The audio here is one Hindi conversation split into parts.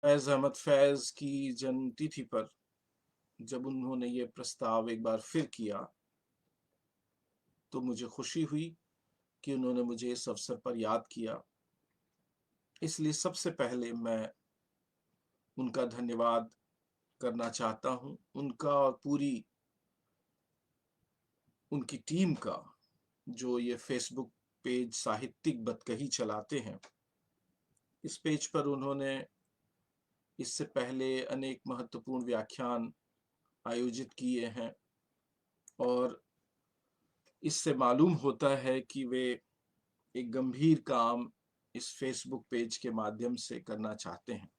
फैज़ अहमद फैज़ की जन्मतिथि पर जब उन्होंने ये प्रस्ताव एक बार फिर किया, तो मुझे खुशी हुई कि उन्होंने मुझे इस अवसर पर याद किया। इसलिए सबसे पहले मैं उनका धन्यवाद करना चाहता हूँ, उनका और पूरी उनकी टीम का, जो ये फ़ेसबुक पेज साहित्यिक बतकही चलाते हैं। इस पेज पर उन्होंने इससे पहले अनेक महत्वपूर्ण व्याख्यान आयोजित किए हैं और इससे मालूम होता है कि वे एक गंभीर काम इस फेसबुक पेज के माध्यम से करना चाहते हैं।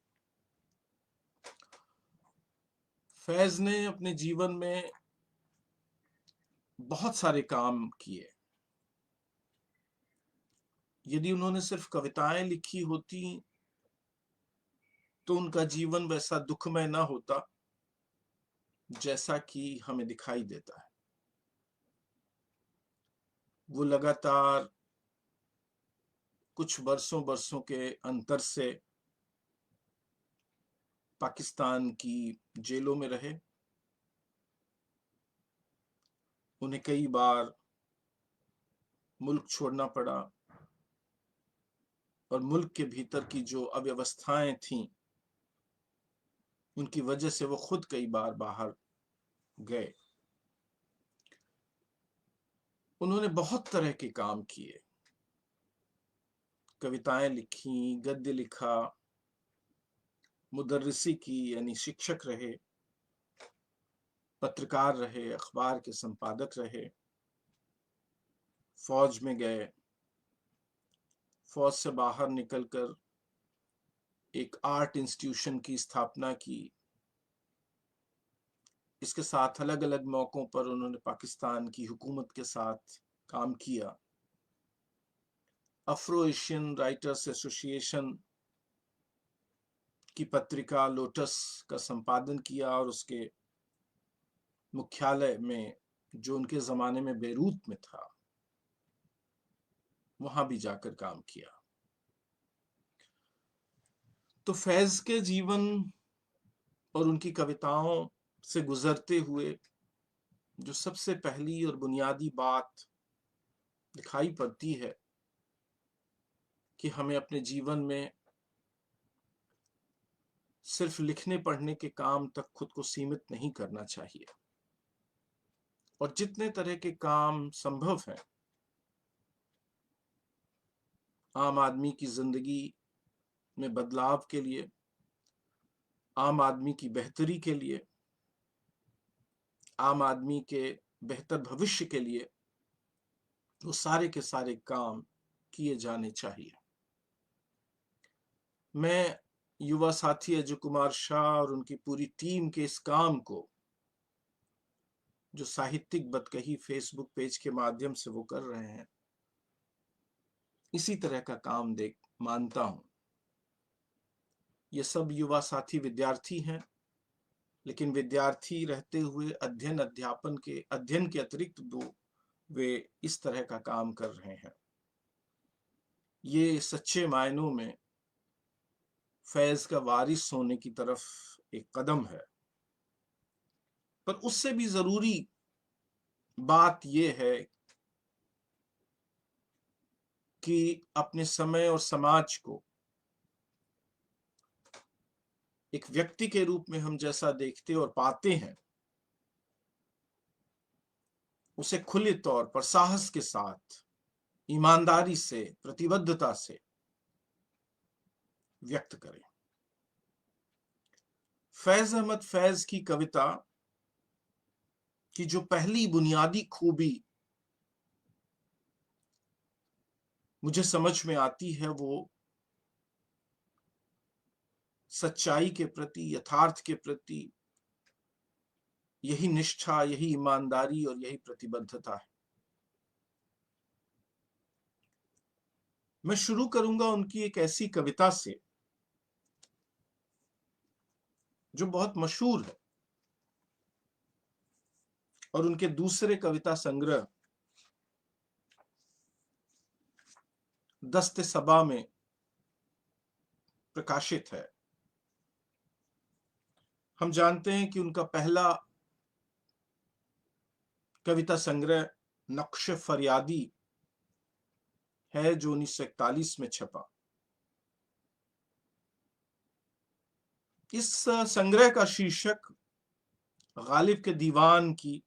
फैज ने अपने जीवन में बहुत सारे काम किए। यदि उन्होंने सिर्फ कविताएं लिखी होती तो उनका जीवन वैसा दुखमय ना होता जैसा कि हमें दिखाई देता है। वो लगातार कुछ वर्षों बरसों के अंतर से पाकिस्तान की जेलों में रहे। उन्हें कई बार मुल्क छोड़ना पड़ा और मुल्क के भीतर की जो अव्यवस्थाएं थीं, उनकी वजह से वो खुद कई बार बाहर गए। उन्होंने बहुत तरह के काम किए, कविताएं लिखी, गद्य लिखा, मुदर्रिसी की यानी शिक्षक रहे, पत्रकार रहे, अखबार के संपादक रहे, फौज में गए, फौज से बाहर निकलकर एक आर्ट इंस्टीट्यूशन की स्थापना की। इसके साथ अलग अलग मौकों पर उन्होंने पाकिस्तान की हुकूमत के साथ काम किया। अफ्रो एशियन राइटर्स एसोसिएशन की पत्रिका लोटस का संपादन किया और उसके मुख्यालय में, जो उनके जमाने में बेरूत में था, वहां भी जाकर काम किया। तो फैज के जीवन और उनकी कविताओं से गुजरते हुए जो सबसे पहली और बुनियादी बात दिखाई पड़ती है कि हमें अपने जीवन में सिर्फ लिखने पढ़ने के काम तक खुद को सीमित नहीं करना चाहिए और जितने तरह के काम संभव हैं आम आदमी की जिंदगी में बदलाव के लिए, आम आदमी की बेहतरी के लिए, आम आदमी के बेहतर भविष्य के लिए, वो सारे के सारे काम किए जाने चाहिए। मैं युवा साथी अजय कुमार शाह और उनकी पूरी टीम के इस काम को, जो साहित्यिक बतकही फेसबुक पेज के माध्यम से वो कर रहे हैं, इसी तरह का काम देख मानता हूं। ये सब युवा साथी विद्यार्थी हैं, लेकिन विद्यार्थी रहते हुए अध्ययन के अतिरिक्त दो वे इस तरह का काम कर रहे हैं। ये सच्चे मायनों में फैज का वारिस होने की तरफ एक कदम है। पर उससे भी जरूरी बात यह है कि अपने समय और समाज को एक व्यक्ति के रूप में हम जैसा देखते और पाते हैं, उसे खुले तौर पर साहस के साथ, ईमानदारी से, प्रतिबद्धता से व्यक्त करें। फैज अहमद फैज की कविता की जो पहली बुनियादी खूबी मुझे समझ में आती है, वो सच्चाई के प्रति, यथार्थ के प्रति यही निष्ठा, यही ईमानदारी और यही प्रतिबद्धता है। मैं शुरू करूंगा उनकी एक ऐसी कविता से जो बहुत मशहूर है और उनके दूसरे कविता संग्रह दस्ते सबा में प्रकाशित है। हम जानते हैं कि उनका पहला कविता संग्रह नक्श फरियादी है, जो 1941 में छपा। इस संग्रह का शीर्षक गालिब के दीवान की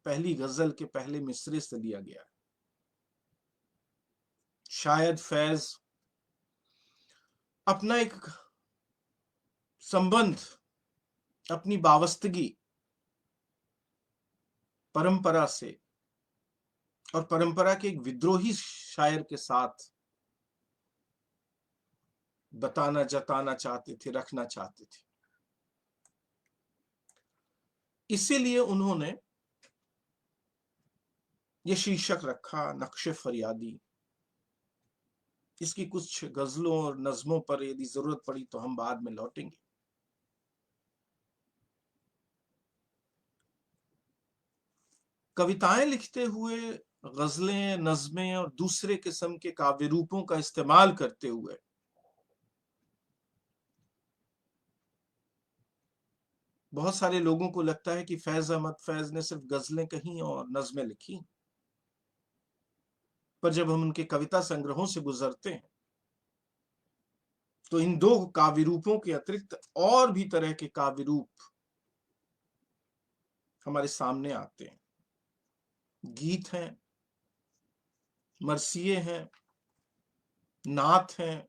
पहली गजल के पहले मिसरे से लिया गया है। शायद फैज अपना एक संबंध, अपनी वाबस्तगी परंपरा से और परंपरा के एक विद्रोही शायर के साथ बताना, जताना चाहते थे, रखना चाहते थे। इसीलिए उन्होंने ये शीर्षक रखा नक्श फरियादी। इसकी कुछ गजलों और नज्मों पर यदि जरूरत पड़ी तो हम बाद में लौटेंगे। कविताएं लिखते हुए, गजलें, नज्में और दूसरे किस्म के काव्य रूपों का इस्तेमाल करते हुए बहुत सारे लोगों को लगता है कि फैज अहमद फैज ने सिर्फ गजलें कहीं और नज्में लिखी। पर जब हम उनके कविता संग्रहों से गुजरते हैं तो इन दो काव्य रूपों के अतिरिक्त और भी तरह के काव्य रूप हमारे सामने आते हैं। गीत हैं, मरसिये हैं, नात हैं,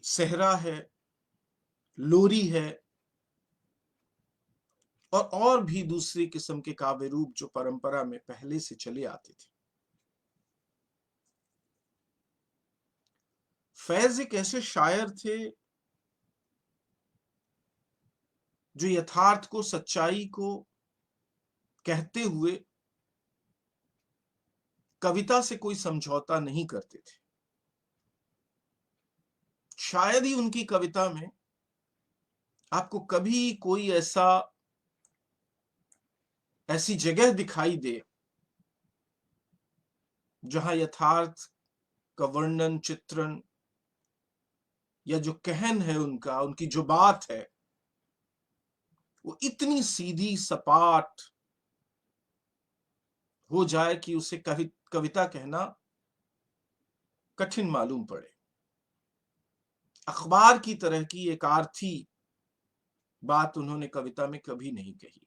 सेहरा है, लोरी है और भी दूसरी किस्म के काव्य रूप जो परंपरा में पहले से चले आते थे। फैज एक ऐसे शायर थे जो यथार्थ को, सच्चाई को कहते हुए कविता से कोई समझौता नहीं करते थे। शायद ही उनकी कविता में आपको कभी कोई ऐसी जगह दिखाई दे जहां यथार्थ का वर्णन, चित्रण या जो कहन है उनका, उनकी जो बात है, वो इतनी सीधी सपाट हो जाए कि उसे कविता कहना कठिन मालूम पड़े। अखबार की तरह की एक आर्थी बात उन्होंने कविता में कभी नहीं कही।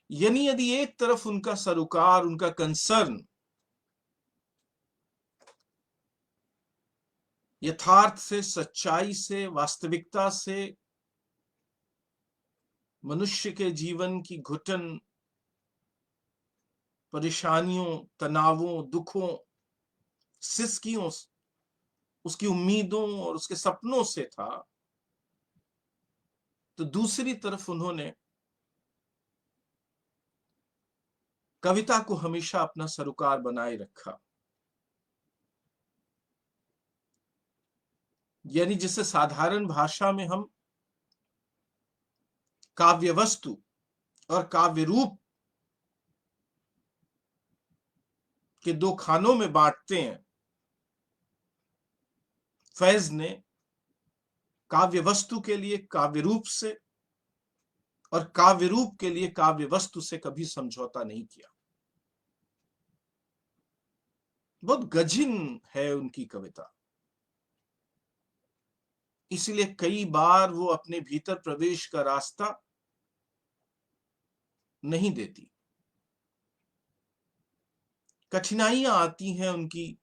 यानी यदि एक तरफ उनका सरोकार, उनका कंसर्न यथार्थ से, सच्चाई से, वास्तविकता से, मनुष्य के जीवन की घुटन, परेशानियों, तनावों, दुखों, सिसकियों, उसकी उम्मीदों और उसके सपनों से था, तो दूसरी तरफ उन्होंने कविता को हमेशा अपना सरोकार बनाए रखा। यानी जिसे साधारण भाषा में हम काव्य वस्तु और काव्य रूप के दो खानों में बांटते हैं, फैज ने काव्य वस्तु के लिए काव्य रूप से और काव्य रूप के लिए काव्य वस्तु से कभी समझौता नहीं किया। बहुत गजिन है उनकी कविता, इसलिए कई बार वो अपने भीतर प्रवेश का रास्ता नहीं देती। कठिनाइयां आती हैं उनकी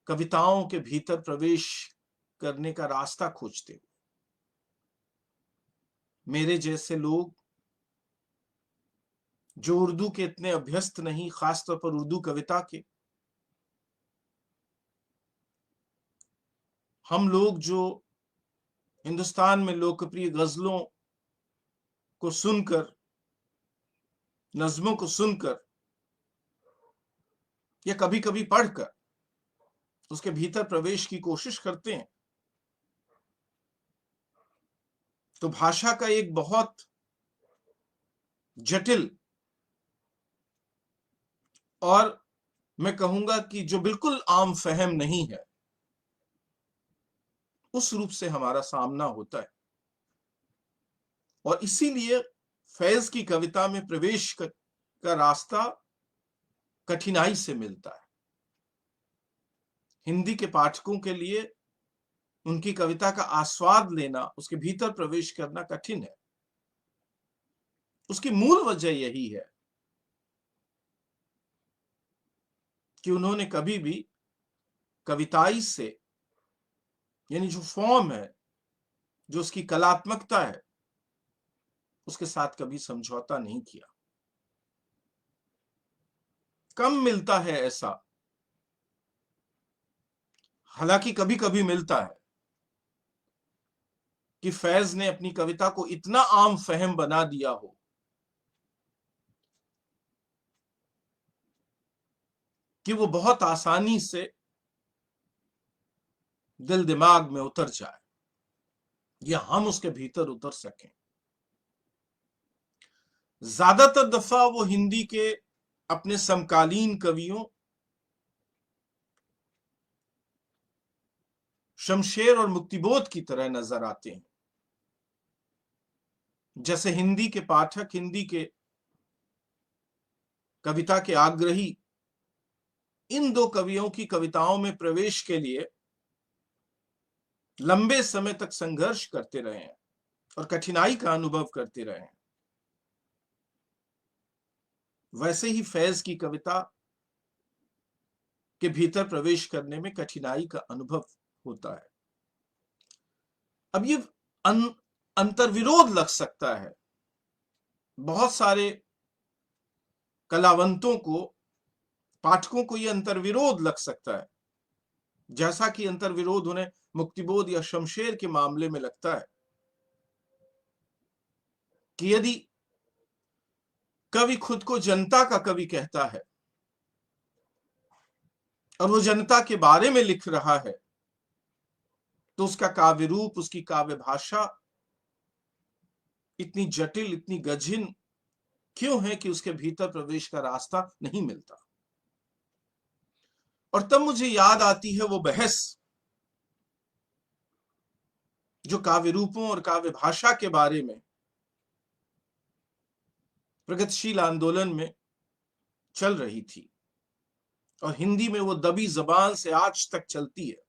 कविताओं के भीतर प्रवेश करने का रास्ता खोजते हुए। मेरे जैसे लोग जो उर्दू के इतने अभ्यस्त नहीं, खासतौर पर उर्दू कविता के, हम लोग जो हिंदुस्तान में लोकप्रिय गजलों को सुनकर, नज्मों को सुनकर या कभी कभी पढ़कर उसके भीतर प्रवेश की कोशिश करते हैं, तो भाषा का एक बहुत जटिल और मैं कहूंगा कि जो बिल्कुल आम फहम नहीं है, उस रूप से हमारा सामना होता है। और इसीलिए फैज की कविता में प्रवेश का रास्ता कठिनाई से मिलता है। हिंदी के पाठकों के लिए उनकी कविता का आस्वाद लेना, उसके भीतर प्रवेश करना कठिन है। उसकी मूल वजह यही है कि उन्होंने कभी भी कविताई से, यानी जो फॉर्म है, जो उसकी कलात्मकता है, उसके साथ कभी समझौता नहीं किया। कम मिलता है ऐसा, हालांकि कभी कभी मिलता है कि फैज ने अपनी कविता को इतना आम फहम बना दिया हो कि वो बहुत आसानी से दिल दिमाग में उतर जाए या हम उसके भीतर उतर सकें। ज्यादातर दफा वो हिंदी के अपने समकालीन कवियों शमशेर और मुक्तिबोध की तरह नजर आते हैं। जैसे हिंदी के पाठक हिंदी के कविता के आग्रही इन दो कवियों की कविताओं में प्रवेश के लिए लंबे समय तक संघर्ष करते रहे हैं और कठिनाई का अनुभव करते रहे हैं, वैसे ही फैज की कविता के भीतर प्रवेश करने में कठिनाई का अनुभव होता है। अब ये अंतर्विरोध लग सकता है बहुत सारे कलावंतों को, पाठकों को यह अंतर्विरोध लग सकता है, जैसा कि अंतर्विरोध उन्हें मुक्तिबोध या शमशेर के मामले में लगता है कि यदि कवि खुद को जनता का कवि कहता है और वो जनता के बारे में लिख रहा है, तो उसका काव्य रूप, उसकी काव्य भाषा इतनी जटिल, इतनी गहन क्यों है कि उसके भीतर प्रवेश का रास्ता नहीं मिलता। और तब मुझे याद आती है वो बहस जो काव्य रूपों और काव्य भाषा के बारे में प्रगतिशील आंदोलन में चल रही थी और हिंदी में वो दबी जबान से आज तक चलती है।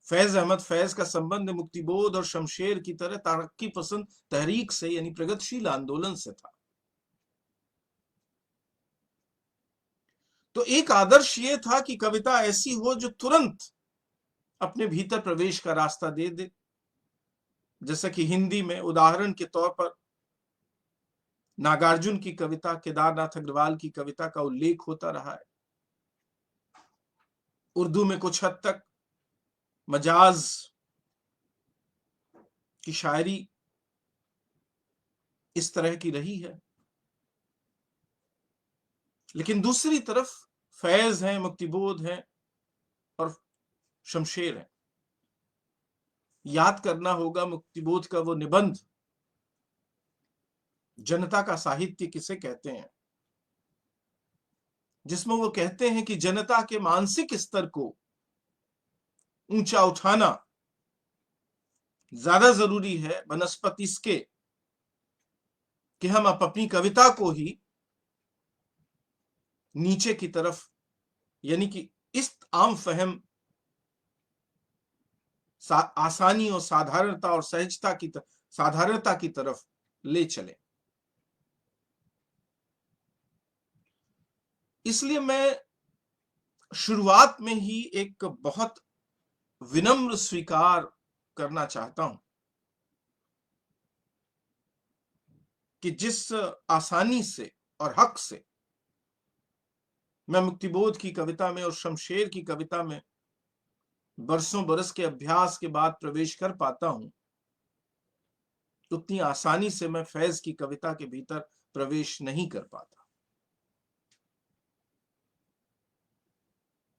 फैज अहमद फैज का संबंध मुक्तिबोध और शमशेर की तरह तरक्की पसंद तहरीक से, यानी प्रगतिशील आंदोलन से था। तो एक आदर्श ये था कि कविता ऐसी हो जो तुरंत अपने भीतर प्रवेश का रास्ता दे दे। जैसा कि हिंदी में उदाहरण के तौर पर नागार्जुन की कविता, केदारनाथ अग्रवाल की कविता का उल्लेख होता रहा है। उर्दू में कुछ हद तक मजाज की शायरी इस तरह की रही है, लेकिन दूसरी तरफ फैज हैं, मुक्तिबोध हैं और शमशेर हैं। याद करना होगा मुक्तिबोध का वो निबंध, जनता का साहित्य किसे कहते हैं, जिसमें वो कहते हैं कि जनता के मानसिक स्तर को ऊंचा उठाना ज्यादा जरूरी है बनस्पत इसके कि हम अपनी कविता को ही नीचे की तरफ, यानी कि इस आम फहम, आसानी और साधारणता और सहजता की साधारणता की तरफ ले चले। इसलिए मैं शुरुआत में ही एक बहुत विनम्र स्वीकार करना चाहता हूं कि जिस आसानी से और हक से मैं मुक्तिबोध की कविता में और शमशेर की कविता में बरसों बरस के अभ्यास के बाद प्रवेश कर पाता हूं, उतनी आसानी से मैं फैज की कविता के भीतर प्रवेश नहीं कर पाता।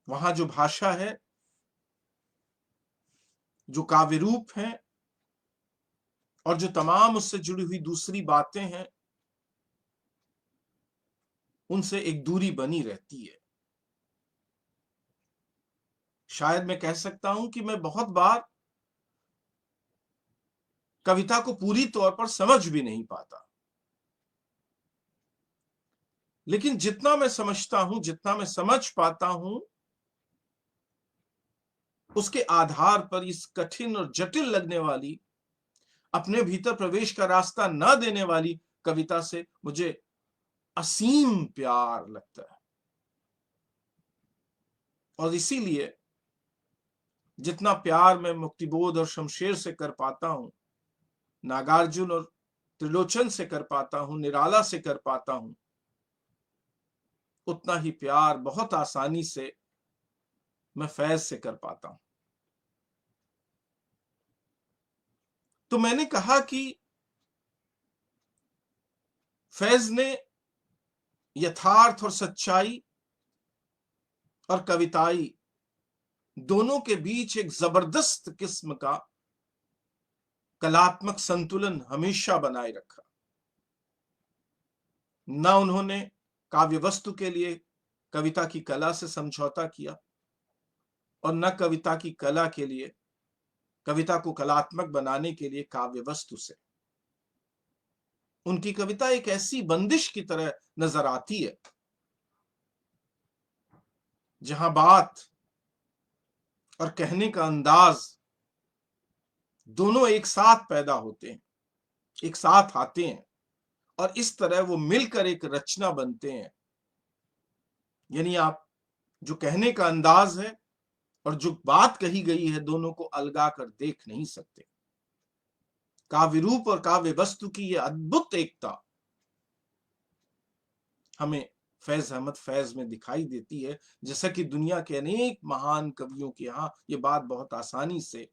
वहां जो भाषा है, जो काव्य रूप है और जो तमाम उससे जुड़ी हुई दूसरी बातें हैं, उनसे एक दूरी बनी रहती है। शायद मैं कह सकता हूं कि मैं बहुत बार कविता को पूरी तौर पर समझ भी नहीं पाता, लेकिन जितना मैं समझता हूं, जितना मैं समझ पाता हूं, उसके आधार पर इस कठिन और जटिल लगने वाली, अपने भीतर प्रवेश का रास्ता न देने वाली कविता से मुझे असीम प्यार लगता है। और इसीलिए जितना प्यार मैं मुक्तिबोध और शमशेर से कर पाता हूं, नागार्जुन और त्रिलोचन से कर पाता हूं, निराला से कर पाता हूं, उतना ही प्यार बहुत आसानी से मैं फैज से कर पाता हूं। तो मैंने कहा कि फैज ने यथार्थ और सच्चाई और कविताई दोनों के बीच एक जबरदस्त किस्म का कलात्मक संतुलन हमेशा बनाए रखा। न उन्होंने काव्य वस्तु के लिए कविता की कला से समझौता किया और न कविता की कला के लिए, कविता को कलात्मक बनाने के लिए काव्य वस्तु से। उनकी कविता एक ऐसी बंदिश की तरह नजर आती है जहां बात और कहने का अंदाज दोनों एक साथ पैदा होते हैं, एक साथ आते हैं और इस तरह वो मिलकर एक रचना बनते हैं। यानी आप जो कहने का अंदाज है और जो बात कही गई है, दोनों को अलगा कर देख नहीं सकते। काव्य रूप और काव्य वस्तु की यह अद्भुत एकता हमें फैज अहमद फैज में दिखाई देती है, जैसा कि दुनिया के अनेक महान कवियों के यहां ये बात बहुत आसानी से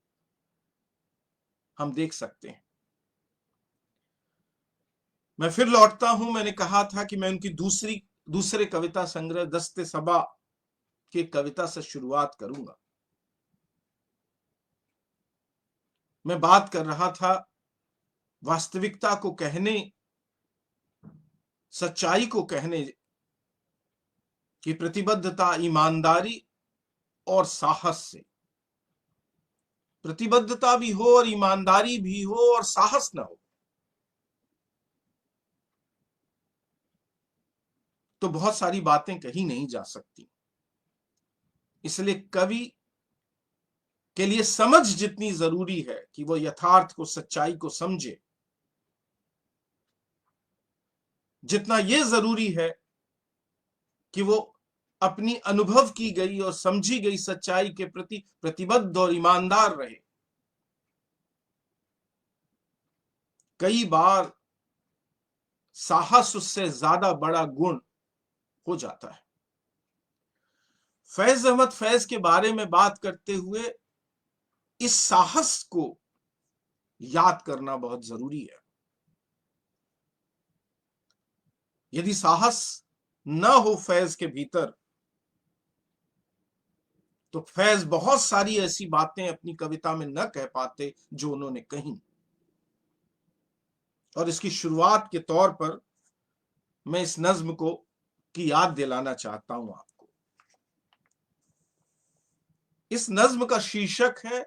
हम देख सकते हैं। मैं फिर लौटता हूं, मैंने कहा था कि मैं उनकी दूसरे कविता संग्रह दस्ते सबा की कविता से शुरुआत करूंगा। मैं बात कर रहा था वास्तविकता को कहने, सच्चाई को कहने की प्रतिबद्धता, ईमानदारी और साहस से। प्रतिबद्धता भी हो और ईमानदारी भी हो और साहस न हो तो बहुत सारी बातें कही नहीं जा सकती। इसलिए कवि के लिए समझ जितनी जरूरी है कि वो यथार्थ को, सच्चाई को समझे, जितना ये जरूरी है कि वो अपनी अनुभव की गई और समझी गई सच्चाई के प्रति प्रतिबद्ध और ईमानदार रहे। कई बार साहस उससे ज्यादा बड़ा गुण हो जाता है। फैज अहमद फैज के बारे में बात करते हुए इस साहस को याद करना बहुत जरूरी है। यदि साहस न हो फैज के भीतर तो फैज बहुत सारी ऐसी बातें अपनी कविता में न कह पाते जो उन्होंने कही। और इसकी शुरुआत के तौर पर मैं इस नज्म को की याद दिलाना चाहता हूं आपको। इस नज्म का शीर्षक है,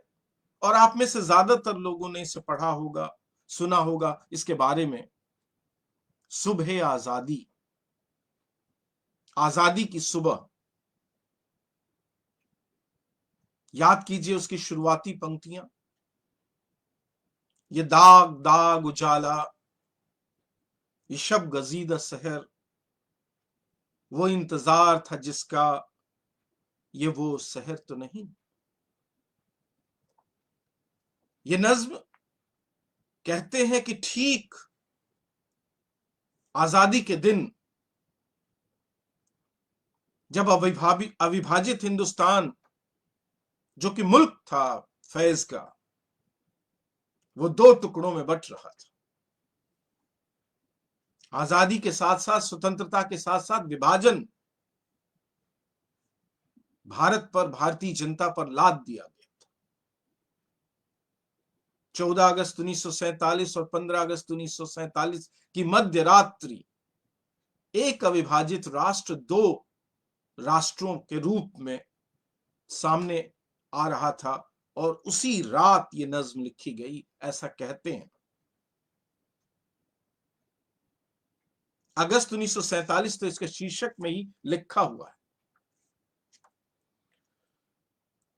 और आप में से ज्यादातर लोगों ने इसे पढ़ा होगा, सुना होगा इसके बारे में, सुबह आजादी, आजादी की सुबह। याद कीजिए उसकी शुरुआती पंक्तियां। ये दाग दाग उजाला, ये शब गजीदा सहर, वो इंतजार था जिसका, ये वो सहर तो नहीं। ये नज्म कहते हैं कि ठीक आजादी के दिन, जब अविभाजित हिंदुस्तान जो कि मुल्क था फैज का, वो दो टुकड़ों में बंट रहा था। आजादी के साथ साथ, स्वतंत्रता के साथ साथ विभाजन भारत पर, भारतीय जनता पर लाद दिया गया था। 14 अगस्त 1947 और 15 अगस्त 1947 की मध्य रात्रि एक अविभाजित राष्ट्र दो राष्ट्रों के रूप में सामने आ रहा था और उसी रात ये नज्म लिखी गई, ऐसा कहते हैं। अगस्त 1947 तो इसके शीर्षक में ही लिखा हुआ है।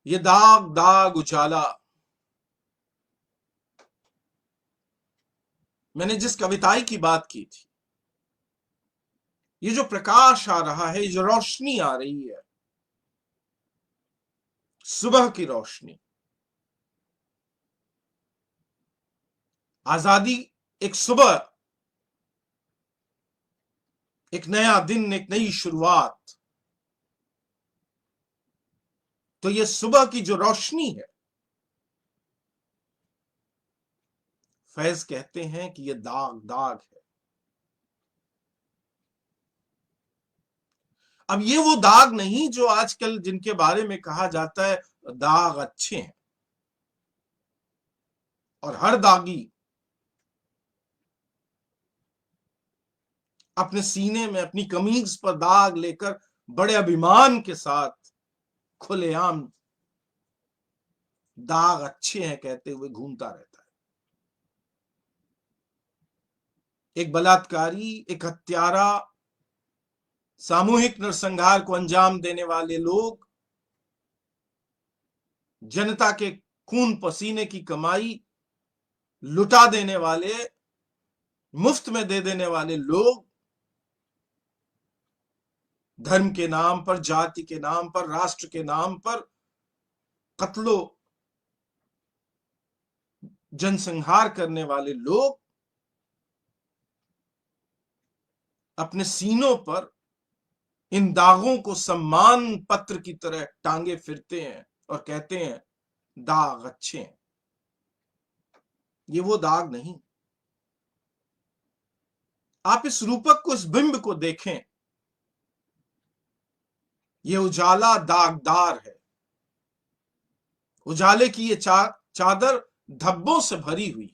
ये दाग दाग उजाला, मैंने जिस कविताई की बात की थी, ये जो प्रकाश आ रहा है, ये जो रोशनी आ रही है, सुबह की रोशनी, आजादी, एक सुबह, एक नया दिन, एक नई शुरुआत। तो ये सुबह की जो रोशनी है, फैज कहते हैं कि ये दाग दाग है। अब ये वो दाग नहीं जो आजकल जिनके बारे में कहा जाता है दाग अच्छे हैं, और हर दागी अपने सीने में अपनी कमीज पर दाग लेकर बड़े अभिमान के साथ खुलेआम दाग अच्छे हैं कहते हुए घूमता रहता है। एक बलात्कारी, एक हत्यारा, सामूहिक नरसंहार को अंजाम देने वाले लोग, जनता के खून पसीने की कमाई लुटा देने वाले, मुफ्त में दे देने वाले लोग, धर्म के नाम पर, जाति के नाम पर, राष्ट्र के नाम पर कत्लो जनसंहार करने वाले लोग अपने सीनों पर इन दागों को सम्मान पत्र की तरह टांगे फिरते हैं और कहते हैं दाग अच्छे हैं। ये वो दाग नहीं। आप इस रूपक को, इस बिंब को देखें, ये उजाला दागदार है। उजाले की ये चादर धब्बों से भरी हुई,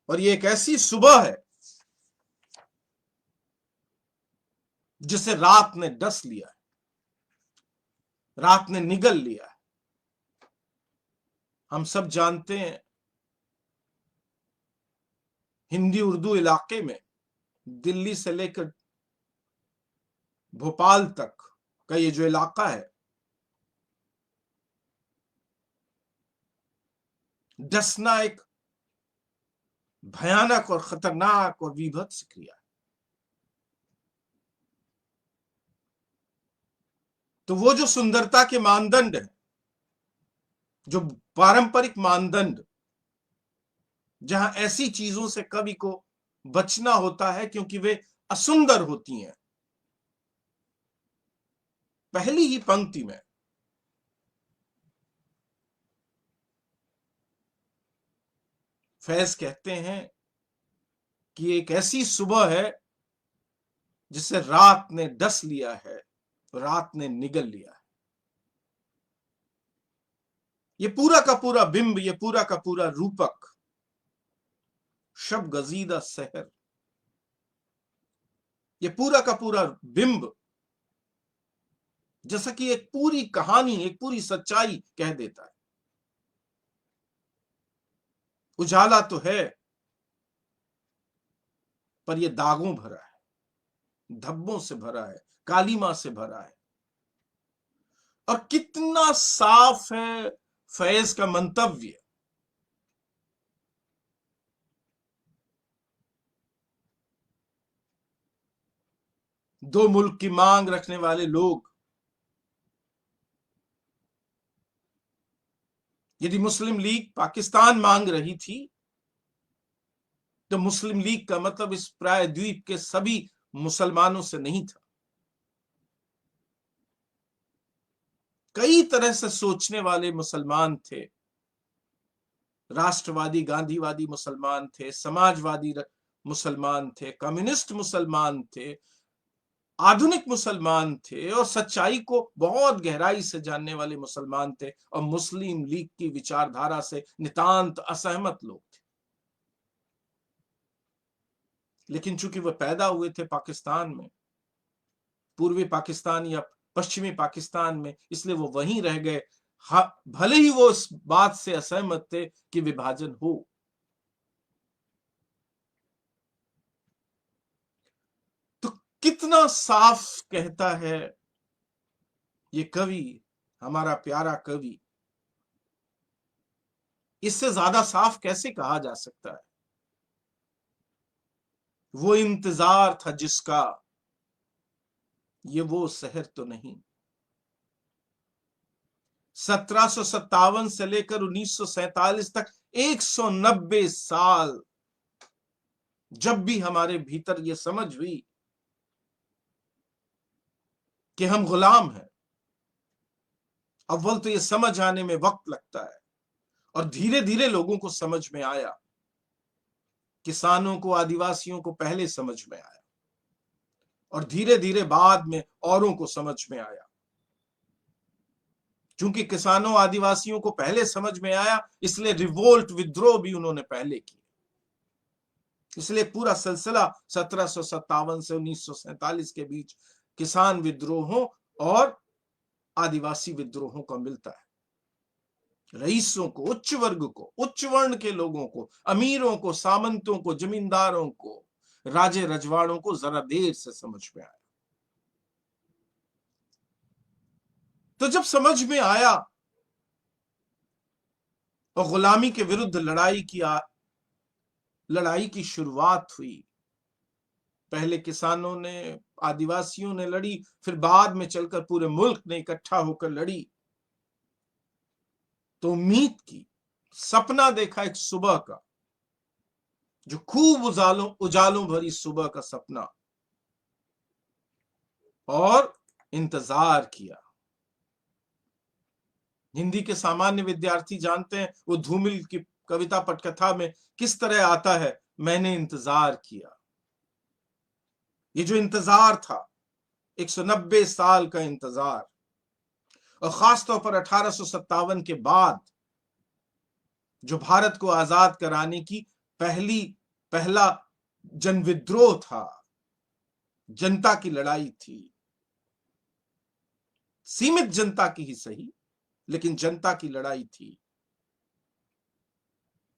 और ये एक ऐसी सुबह है जिसे रात ने डस लिया है, रात ने निगल लिया है। हम सब जानते हैं, हिंदी उर्दू इलाके में दिल्ली से लेकर भोपाल तक का ये जो इलाका है, डसना एक भयानक और खतरनाक और विभत्स क्रिया है। तो वो जो सुंदरता के मानदंड है, जो पारंपरिक मानदंड, जहां ऐसी चीजों से कवि को बचना होता है क्योंकि वे असुंदर होती हैं, पहली ही पंक्ति में फैज कहते हैं कि एक ऐसी सुबह है जिसे रात ने डस लिया है, रात ने निगल लिया है। ये पूरा का पूरा बिंब, ये पूरा का पूरा रूपक, शब गजीदा सहर, ये पूरा का पूरा बिंब जैसा कि एक पूरी कहानी, एक पूरी सच्चाई कह देता है। उजाला तो है, पर यह दागों भरा है, धब्बों से भरा है, कालीमा से भरा है। और कितना साफ है फैज का मंतव्य। दो मुल्क की मांग रखने वाले लोग, यदि मुस्लिम लीग पाकिस्तान मांग रही थी तो मुस्लिम लीग का मतलब इस प्रायद्वीप के सभी मुसलमानों से नहीं था। कई तरह से सोचने वाले मुसलमान थे, राष्ट्रवादी गांधीवादी मुसलमान थे, समाजवादी मुसलमान थे, कम्युनिस्ट मुसलमान थे, आधुनिक मुसलमान थे, और सच्चाई को बहुत गहराई से जानने वाले मुसलमान थे, और मुस्लिम लीग की विचारधारा से नितांत असहमत लोग थे। लेकिन चूंकि वह पैदा हुए थे पाकिस्तान में, पूर्वी पाकिस्तान या पश्चिमी पाकिस्तान में, इसलिए वो वहीं रह गए। भले ही वो इस बात से असहमत थे कि विभाजन हो। तो कितना साफ कहता है ये कवि, हमारा प्यारा कवि। इससे ज्यादा साफ कैसे कहा जा सकता है? वो इंतजार था जिसका, ये वो शहर तो नहीं। 1757 से लेकर 1947 तक 190 साल जब भी हमारे भीतर ये समझ हुई कि हम गुलाम हैं, अव्वल तो ये समझ आने में वक्त लगता है, और धीरे धीरे लोगों को समझ में आया। किसानों को, आदिवासियों को पहले समझ में आया, और धीरे धीरे बाद में औरों को समझ में आया। क्योंकि किसानों, आदिवासियों को पहले समझ में आया, इसलिए रिवोल्ट, विद्रोह भी उन्होंने पहले किए। इसलिए पूरा सिलसिला 1757 से 1947 के बीच किसान विद्रोहों और आदिवासी विद्रोहों का मिलता है। रईसों को, उच्च वर्ग को, उच्च वर्ण के लोगों को, अमीरों को, सामंतों को, जमींदारों को, राजे रजवाड़ों को जरा देर से समझ में आया। तो जब समझ में आया और गुलामी के विरुद्ध लड़ाई की शुरुआत हुई, पहले किसानों ने, आदिवासियों ने लड़ी, फिर बाद में चलकर पूरे मुल्क ने इकट्ठा होकर लड़ी। तो उम्मीद की, सपना देखा एक सुबह का, जो खूब उजालों भरी सुबह का सपना, और इंतजार किया। हिंदी के सामान्य विद्यार्थी जानते हैं वो धूमिल की कविता पटकथा में किस तरह आता है, मैंने इंतजार किया। ये जो इंतजार था, 190 साल का इंतजार, और खासतौर पर 1857 के बाद जो भारत को आजाद कराने की पहला जनविद्रोह था, जनता की लड़ाई थी। सीमित जनता की ही सही, लेकिन जनता की लड़ाई थी।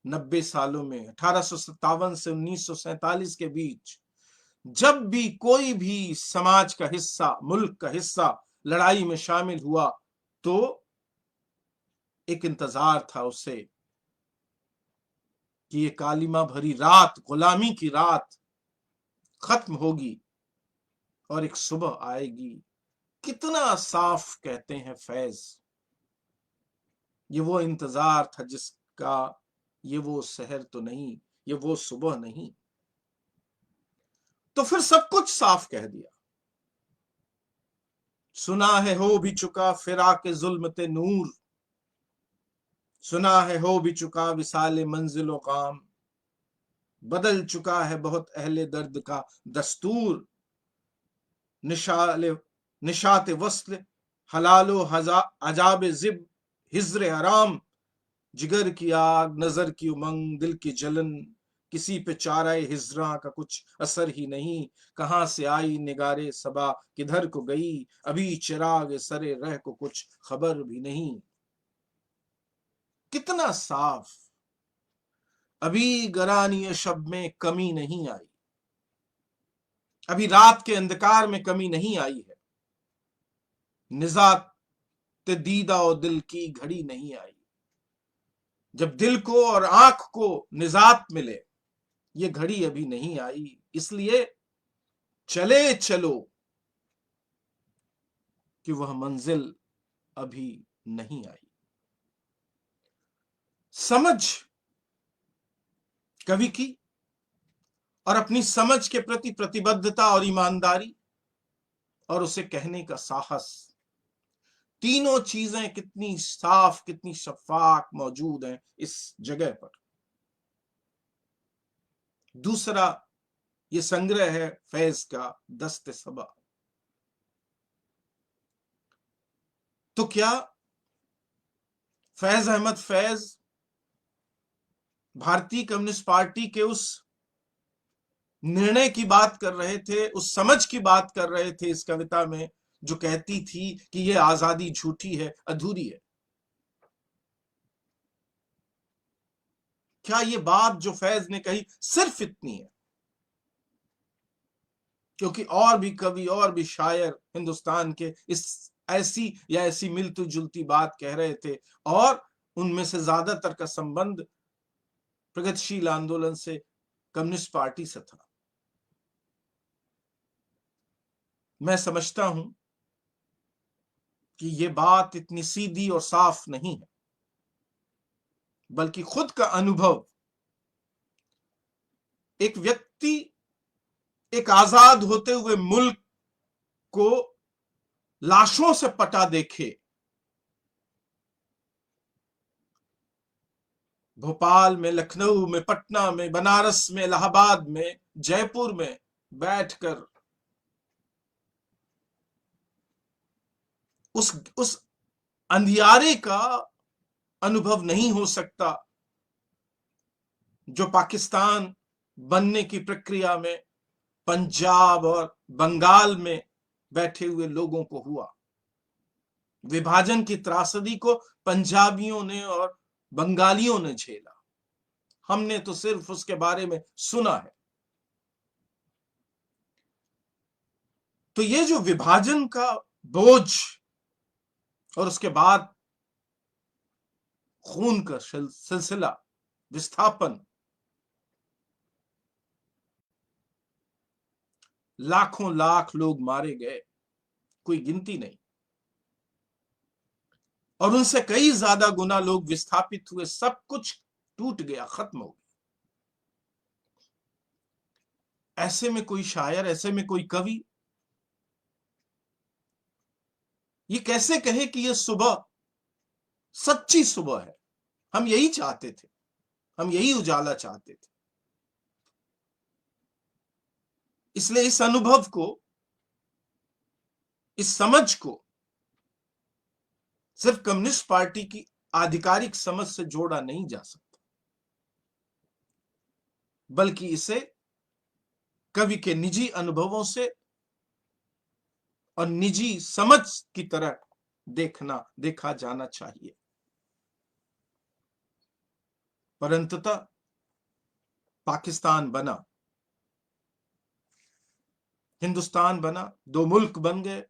90 सालों में, 1857 से 1947 के बीच, जब भी कोई भी समाज का हिस्सा, मुल्क का हिस्सा लड़ाई में शामिल हुआ, तो एक इंतजार था उसे कि ये कालिमा भरी रात, गुलामी की रात खत्म होगी और एक सुबह आएगी। कितना साफ कहते हैं फैज, ये वो इंतजार था जिसका, ये वो शहर तो नहीं, ये वो सुबह नहीं। तो फिर सब कुछ साफ कह दिया। सुना है हो भी चुका फिराके जुल्म ते नूर, सुना है हो भी चुका विसाले मंजिलो काम, बदल चुका है बहुत अहले दर्द का दस्तूर, निशात वस्ल हलालो अजाब जिब हिज्र आराम, जिगर की आग, नजर की उमंग, दिल की जलन, किसी पे चाराए हिजरा का कुछ असर ही नहीं, कहां से आई निगारे सबा, किधर को गई, अभी चिराग सरे रह को कुछ खबर भी नहीं। कितना साफ, अभी गरानी शब में कमी नहीं आई, अभी रात के अंधकार में कमी नहीं आई है, निजात दीदा और दिल की घड़ी नहीं आई। जब दिल को और आंख को निजात मिले, ये घड़ी अभी नहीं आई, इसलिए चले चलो कि वह मंजिल अभी नहीं आई। समझ कवि की, और अपनी समझ के प्रति प्रतिबद्धता और ईमानदारी, और उसे कहने का साहस, तीनों चीजें कितनी साफ, कितनी शफाफ मौजूद हैं इस जगह पर। दूसरा ये संग्रह है फैज का दस्ते सबा। तो क्या फैज अहमद फैज भारतीय कम्युनिस्ट पार्टी के उस निर्णय की बात कर रहे थे, उस समझ की बात कर रहे थे इस कविता में, जो कहती थी कि ये आजादी झूठी है, अधूरी है। क्या ये बात जो फैज ने कही सिर्फ इतनी है? क्योंकि और भी कवि और भी शायर हिंदुस्तान के इस ऐसी या ऐसी मिलती जुलती बात कह रहे थे, और उनमें से ज्यादातर का संबंध प्रगतिशील आंदोलन से, कम्युनिस्ट पार्टी से था। मैं समझता हूं कि ये बात इतनी सीधी और साफ नहीं है, बल्कि खुद का अनुभव एक व्यक्ति एक आजाद होते हुए मुल्क को लाशों से पटा देखे, भोपाल में, लखनऊ में, पटना में, बनारस में, इलाहाबाद में, जयपुर में बैठकर उस अंधियारे का अनुभव नहीं हो सकता जो पाकिस्तान बनने की प्रक्रिया में पंजाब और बंगाल में बैठे हुए लोगों को हुआ। विभाजन की त्रासदी को पंजाबियों ने और बंगालियों ने झेला, हमने तो सिर्फ उसके बारे में सुना है। तो ये जो विभाजन का बोझ और उसके बाद खून का सिलसिला, विस्थापन, लाखों लाख लोग मारे गए, कोई गिनती नहीं, और उनसे कई ज्यादा गुना लोग विस्थापित हुए, सब कुछ टूट गया, खत्म हो गया। ऐसे में कोई शायर, ऐसे में कोई कवि ये कैसे कहे कि ये सुबह सच्ची सुबह है? हम यही चाहते थे, हम यही उजाला चाहते थे। इसलिए इस अनुभव को, इस समझ को सिर्फ कम्युनिस्ट पार्टी की आधिकारिक समझ से जोड़ा नहीं जा सकता, बल्कि इसे कवि के निजी अनुभवों से और निजी समझ की तरह देखा जाना चाहिए। परंतुतः पाकिस्तान बना, हिंदुस्तान बना, दो मुल्क बन गए,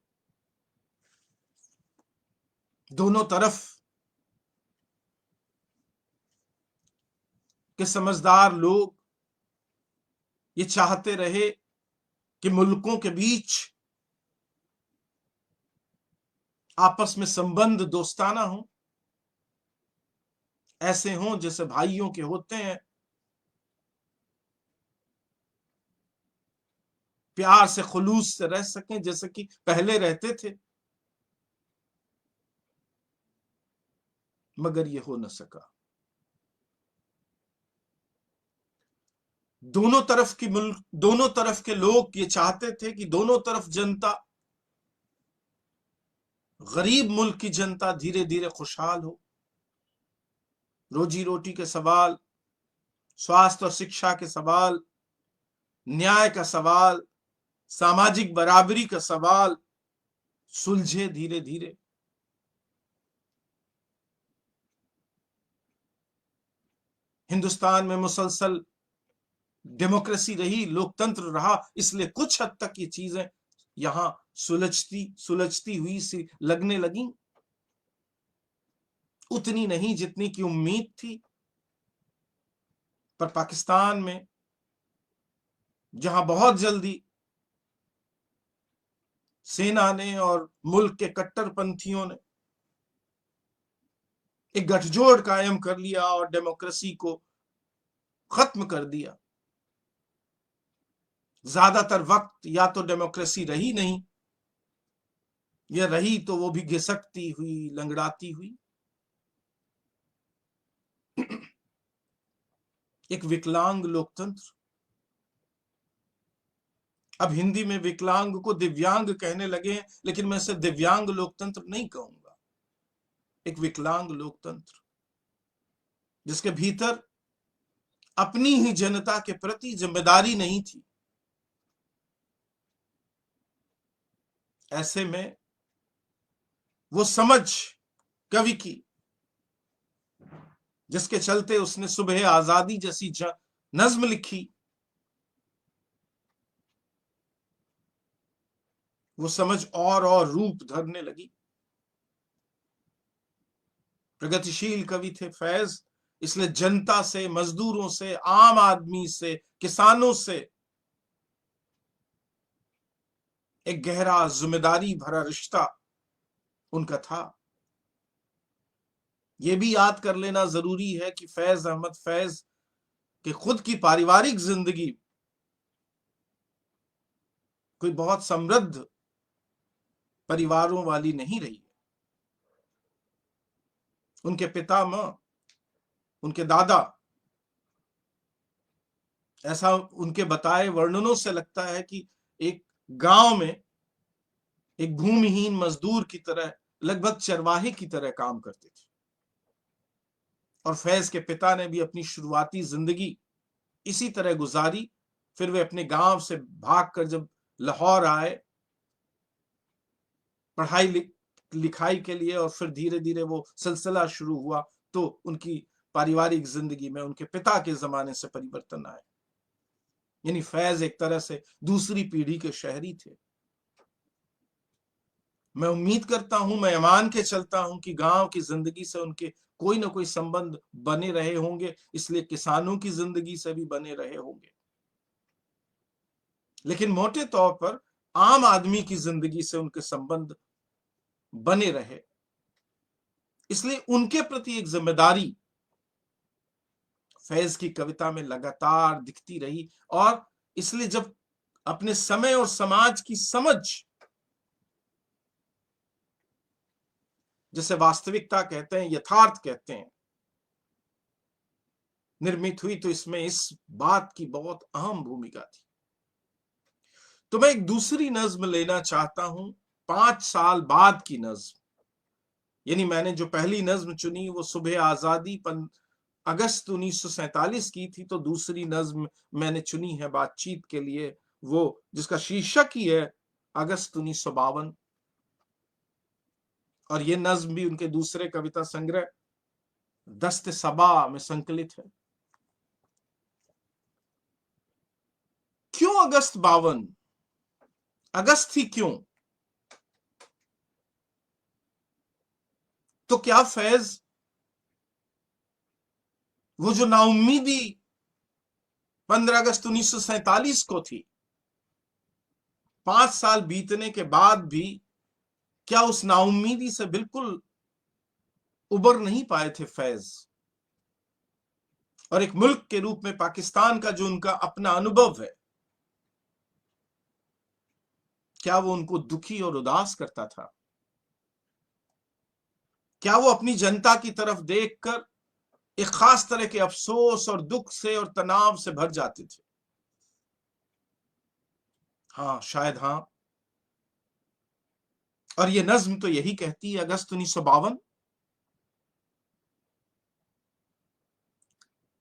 दोनों तरफ के समझदार लोग ये चाहते रहे कि मुल्कों के बीच आपस में संबंध दोस्ताना हो, ऐसे हों जैसे भाइयों के होते हैं, प्यार से, खुलूस से रह सकें जैसे कि पहले रहते थे। मगर ये हो न सका। दोनों तरफ के लोग ये चाहते थे कि दोनों तरफ जनता, गरीब मुल्क की जनता धीरे धीरे खुशहाल हो, रोजी रोटी के सवाल, स्वास्थ्य और शिक्षा के सवाल, न्याय का सवाल, सामाजिक बराबरी का सवाल सुलझे धीरे धीरे। हिंदुस्तान में मुसलसल डेमोक्रेसी रही, लोकतंत्र रहा, इसलिए कुछ हद तक ये चीजें यहां सुलझती हुई सी लगने लगी। उतनी नहीं जितनी की उम्मीद थी। पर पाकिस्तान में जहां बहुत जल्दी सेना ने और मुल्क के कट्टरपंथियों ने एक गठजोड़ कायम कर लिया और डेमोक्रेसी को खत्म कर दिया, ज्यादातर वक्त या तो डेमोक्रेसी रही नहीं, या रही तो वो भी घिसकती हुई, लंगड़ाती हुई। एक विकलांग लोकतंत्र। अब हिंदी में विकलांग को दिव्यांग कहने लगे हैं, लेकिन मैं इसे दिव्यांग लोकतंत्र नहीं कहूंगा। एक विकलांग लोकतंत्र जिसके भीतर अपनी ही जनता के प्रति जिम्मेदारी नहीं थी। ऐसे में वो समझ कवि की, जिसके चलते उसने सुबह आजादी जैसी नज्म लिखी, वो समझ और रूप धरने लगी। प्रगतिशील कवि थे फैज, इसलिए जनता से, मजदूरों से, आम आदमी से, किसानों से एक गहरा जिम्मेदारी भरा रिश्ता उनका था। यह भी याद कर लेना जरूरी है कि फैज अहमद फैज के खुद की पारिवारिक जिंदगी कोई बहुत समृद्ध परिवारों वाली नहीं रही है। उनके पिता मां, उनके दादा, ऐसा उनके बताए वर्णनों से लगता है कि एक गांव में एक भूमिहीन मजदूर की तरह, लगभग चरवाहे की तरह काम करते थे। और फैज के पिता ने भी अपनी शुरुआती जिंदगी इसी तरह गुजारी। फिर वे अपने गांव से भागकर जब लाहौर आए पढ़ाई लिखाई के लिए, और फिर धीरे धीरे वो सिलसिला शुरू हुआ, तो उनकी पारिवारिक जिंदगी में उनके पिता के जमाने से परिवर्तन आए। यानी फैज एक तरह से दूसरी पीढ़ी के शहरी थे। मैं उम्मीद करता हूं, मैं ईमान के चलता हूं कि गांव की जिंदगी से उनके कोई ना कोई संबंध बने रहे होंगे, इसलिए किसानों की जिंदगी से भी बने रहे होंगे। लेकिन मोटे तौर पर आम आदमी की जिंदगी से उनके संबंध बने रहे, इसलिए उनके प्रति एक जिम्मेदारी फैज की कविता में लगातार दिखती रही। और इसलिए जब अपने समय और समाज की समझ, जिसे वास्तविकता कहते हैं, यथार्थ कहते हैं, निर्मित हुई, तो इसमें इस बात की बहुत अहम भूमिका थी। तो मैं एक दूसरी नज्म लेना चाहता हूं, 5 साल बाद की नज्म। यानी मैंने जो पहली नज्म चुनी वो सुबह आजादी अगस्त 1947 की थी, तो दूसरी नज्म मैंने चुनी है बातचीत के लिए, वो जिसका शीर्षक ही है अगस्त 1952। और ये नज्म भी उनके दूसरे कविता संग्रह दस्त सबा में संकलित है। क्यों अगस्त 52? अगस्त ही क्यों? तो क्या फैज वो जो नाउम्मीदी 15 अगस्त 1947 को थी, 5 साल बीतने के बाद भी क्या उस नाउम्मीदी से बिल्कुल उबर नहीं पाए थे फैज? और एक मुल्क के रूप में पाकिस्तान का जो उनका अपना अनुभव है, क्या वो उनको दुखी और उदास करता था? क्या वो अपनी जनता की तरफ देखकर एक खास तरह के अफसोस और दुख से और तनाव से भर जाते थे? हाँ, शायद हाँ। और ये नज्म तो यही कहती है, अगस्त 1952,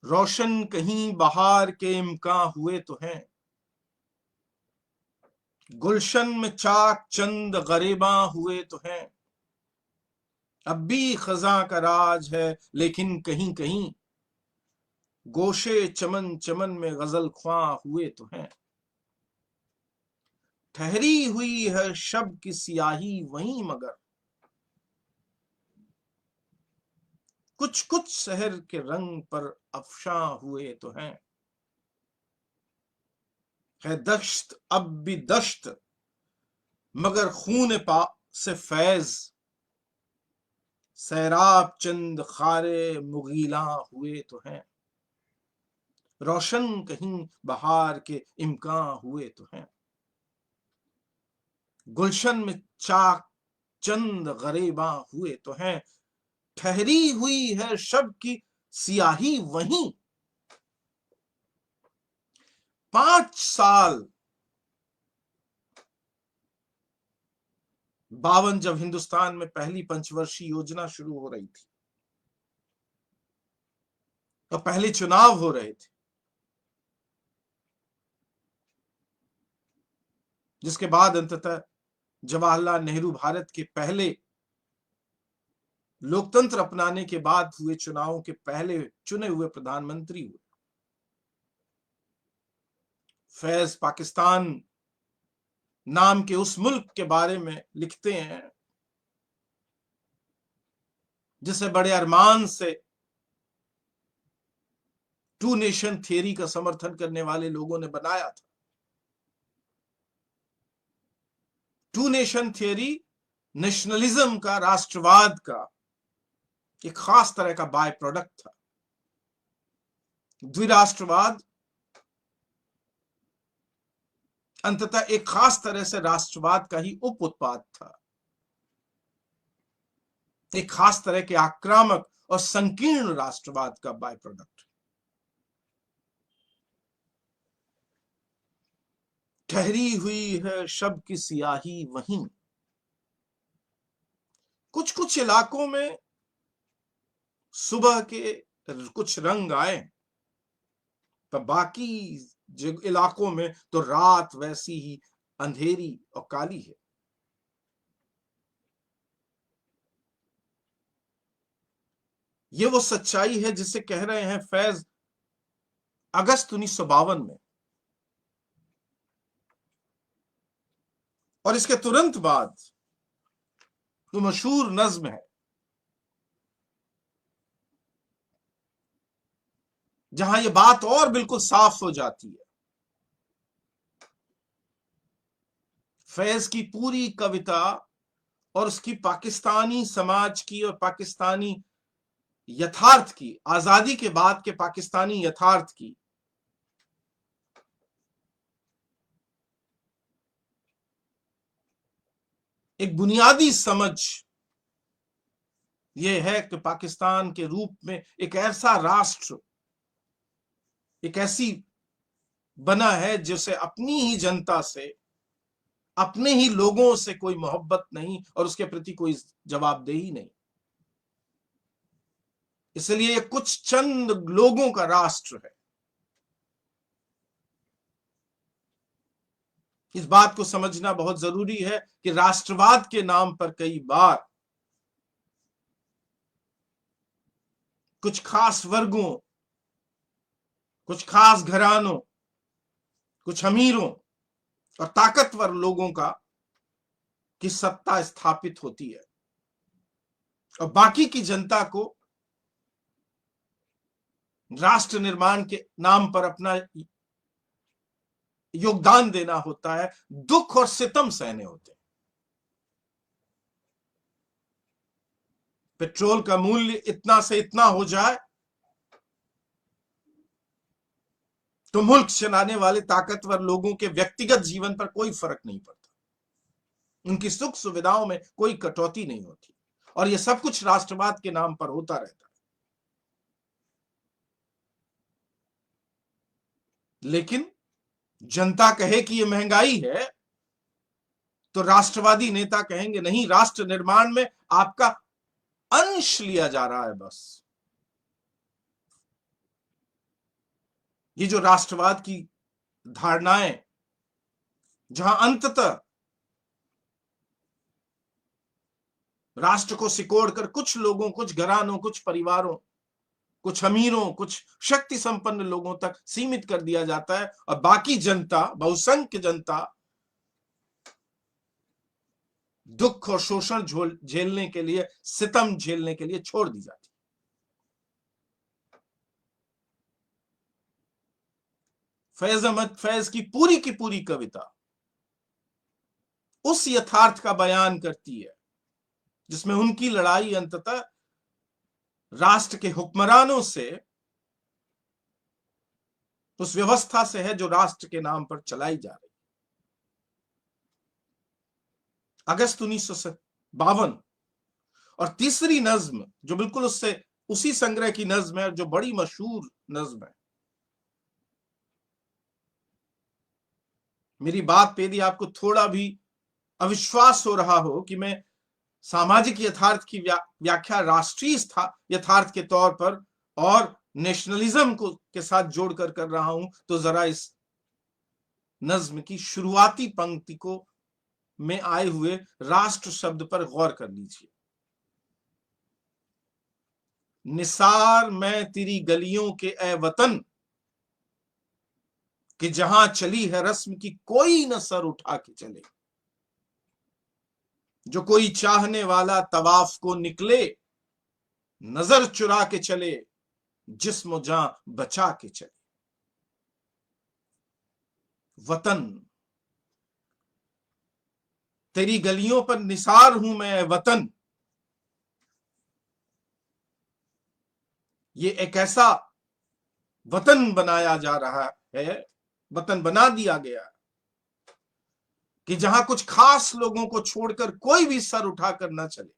रोशन कहीं बहार के इम्कां हुए तो हैं, गुलशन में चाक चंद गरीबा हुए तो हैं, अब भी खजा का राज है लेकिन कहीं कहीं, गोशे चमन चमन में गजल ख्वां हुए तो हैं, ठहरी हुई है शब की सियाही वहीं मगर, कुछ कुछ शहर के रंग पर अफशां हुए तो हैं, है दश्त अब भी दश्त मगर खून पा से फैज, सैराब चंद खारे मुगीला हुए तो हैं, रोशन कहीं बहार के इम्कां हुए तो हैं, गुलशन में चाक चंद गरीबा हुए तो हैं, ठहरी हुई है शब की सियाही वहीं। 5 साल 52, जब हिंदुस्तान में पहली पंचवर्षीय योजना शुरू हो रही थी तो पहले चुनाव हो रहे थे, जिसके बाद अंततः जवाहरलाल नेहरू भारत के पहले लोकतंत्र अपनाने के बाद हुए चुनावों के पहले चुने हुए प्रधानमंत्री हुए। फैज पाकिस्तान नाम के उस मुल्क के बारे में लिखते हैं जिसे बड़े अरमान से टू नेशन थियरी का समर्थन करने वाले लोगों ने बनाया था। टू नेशन थियरी नेशनलिज्म का, राष्ट्रवाद का एक खास तरह का बाय प्रोडक्ट था। द्विराष्ट्रवाद अंततः एक खास तरह से राष्ट्रवाद का ही उप उत्पाद था, एक खास तरह के आक्रामक और संकीर्ण राष्ट्रवाद का बाय प्रोडक्ट। ठहरी हुई है शब की सियाही वहीं, कुछ कुछ इलाकों में सुबह के कुछ रंग आए, पर बाकी इलाकों में तो रात वैसी ही अंधेरी और काली है। ये वो सच्चाई है जिसे कह रहे हैं फैज अगस्त 1952 में। और इसके तुरंत बाद तो मशहूर नज्म है जहां ये बात और बिल्कुल साफ हो जाती है। फैज की पूरी कविता और उसकी पाकिस्तानी समाज की और पाकिस्तानी यथार्थ की, आजादी के बाद के पाकिस्तानी यथार्थ की एक बुनियादी समझ यह है कि पाकिस्तान के रूप में एक ऐसा राष्ट्र, एक ऐसी बना है जिसे अपनी ही जनता से, अपने ही लोगों से कोई मोहब्बत नहीं और उसके प्रति कोई जवाबदेही नहीं। इसलिए कुछ चंद लोगों का राष्ट्र है। इस बात को समझना बहुत जरूरी है कि राष्ट्रवाद के नाम पर कई बार कुछ खास वर्गों, कुछ खास घरानों, कुछ अमीरों और ताकतवर लोगों की सत्ता स्थापित होती है और बाकी की जनता को राष्ट्र निर्माण के नाम पर अपना योगदान देना होता है, दुख और सितम सहने होते हैं। पेट्रोल का मूल्य इतना से इतना हो जाए तो मुल्क चलाने वाले ताकतवर लोगों के व्यक्तिगत जीवन पर कोई फर्क नहीं पड़ता, उनकी सुख सुविधाओं में कोई कटौती नहीं होती और यह सब कुछ राष्ट्रवाद के नाम पर होता रहता है। लेकिन जनता कहे कि यह महंगाई है तो राष्ट्रवादी नेता कहेंगे नहीं, राष्ट्र निर्माण में आपका अंश लिया जा रहा है बस। ये जो राष्ट्रवाद की धारणाएं, जहां अंततः राष्ट्र को सिकोड़कर कुछ लोगों, कुछ घरानों, कुछ परिवारों, कुछ अमीरों, कुछ शक्ति संपन्न लोगों तक सीमित कर दिया जाता है और बाकी जनता, बहुसंख्य जनता दुख और शोषण झेलने के लिए, सितम झेलने के लिए छोड़ दी जाती। फैज अहमद फैज की पूरी कविता उस यथार्थ का बयान करती है जिसमें उनकी लड़ाई अंततः राष्ट्र के हुक्मरानों से, उस व्यवस्था से है जो राष्ट्र के नाम पर चलाई जा रही। अगस्त 1952 और तीसरी नज्म जो बिल्कुल उससे उसी संग्रह की नज्म है, जो बड़ी मशहूर नज्म है। मेरी बात पे यदि आपको थोड़ा भी अविश्वास हो रहा हो कि मैं सामाजिक यथार्थ की व्याख्या राष्ट्रीय यथार्थ के तौर पर और नेशनलिज्म को के साथ जोड़कर कर रहा हूं, तो जरा इस नज्म की शुरुआती पंक्ति को में आए हुए राष्ट्र शब्द पर गौर कर लीजिए। निसार मैं तेरी गलियों के ए वतन, कि जहां चली है रस्म की कोई न सर उठा के चले। जो कोई चाहने वाला तवाफ को निकले, नजर चुरा के चले, जिस्म जान बचा के चले। वतन, तेरी गलियों पर निसार हूं मैं वतन। ये एक ऐसा वतन बनाया जा रहा है, वतन बना दिया गया कि जहां कुछ खास लोगों को छोड़कर कोई भी सर उठाकर ना चले।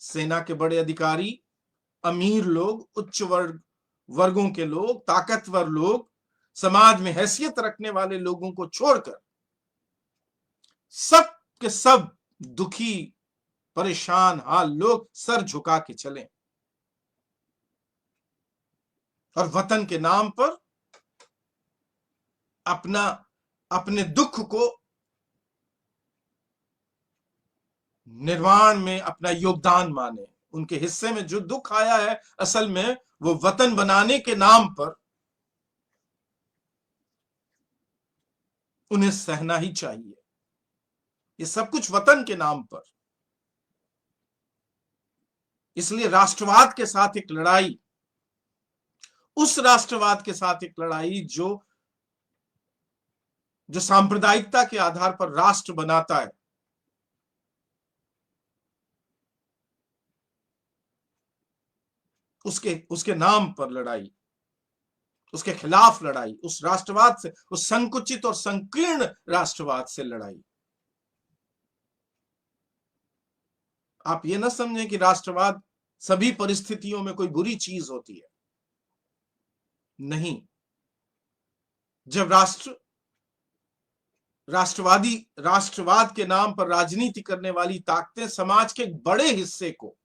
सेना के बड़े अधिकारी, अमीर लोग, उच्च वर्गों के लोग, ताकतवर लोग, समाज में हैसियत रखने वाले लोगों को छोड़कर सब के सब दुखी परेशान हाल लोग सर झुका के चलें और वतन के नाम पर अपने दुख को निर्वाण में अपना योगदान माने। उनके हिस्से में जो दुख आया है, असल में वो वतन बनाने के नाम पर उन्हें सहना ही चाहिए। ये सब कुछ वतन के नाम पर। इसलिए राष्ट्रवाद के साथ एक लड़ाई, उस राष्ट्रवाद के साथ एक लड़ाई जो सांप्रदायिकता के आधार पर राष्ट्र बनाता है, उसके नाम पर लड़ाई, उसके खिलाफ लड़ाई, उस राष्ट्रवाद से, उस संकुचित और संकीर्ण राष्ट्रवाद से लड़ाई। आप ये ना समझें कि राष्ट्रवाद सभी परिस्थितियों में कोई बुरी चीज होती है। नहीं। जब राष्ट्रवाद के नाम पर राजनीति करने वाली ताकतें समाज के एक बड़े हिस्से को,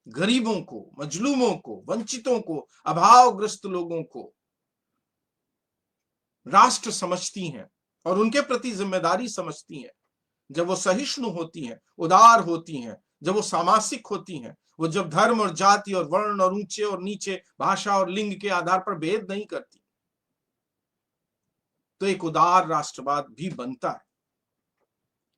गरीबों को, मजलूमों को, वंचितों को, अभावग्रस्त लोगों को राष्ट्र समझती हैं और उनके प्रति जिम्मेदारी समझती हैं, जब वो सहिष्णु होती हैं, उदार होती हैं, जब वो सामासिक होती हैं, वो जब धर्म और जाति और वर्ण और ऊंचे और नीचे, भाषा और लिंग के आधार पर भेद नहीं करती, तो एक उदार राष्ट्रवाद भी बनता है।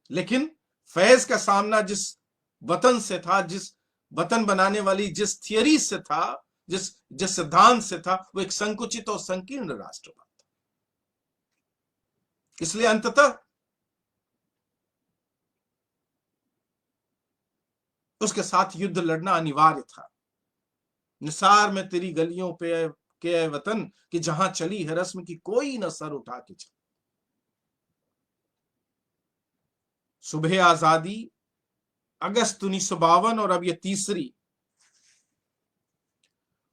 लेकिन फैज का सामना जिस वतन से था, जिस वतन बनाने वाली जिस थियरी से था, जिस सिद्धांत से था, वो एक संकुचित और संकीर्ण राष्ट्रवाद था। इसलिए अंततः उसके साथ युद्ध लड़ना अनिवार्य था। निसार में तेरी गलियों पे के वतन, कि जहां चली है रस्म की कोई न सर उठा के चले। सुबह आजादी, अगस्त 1952, और अब ये तीसरी।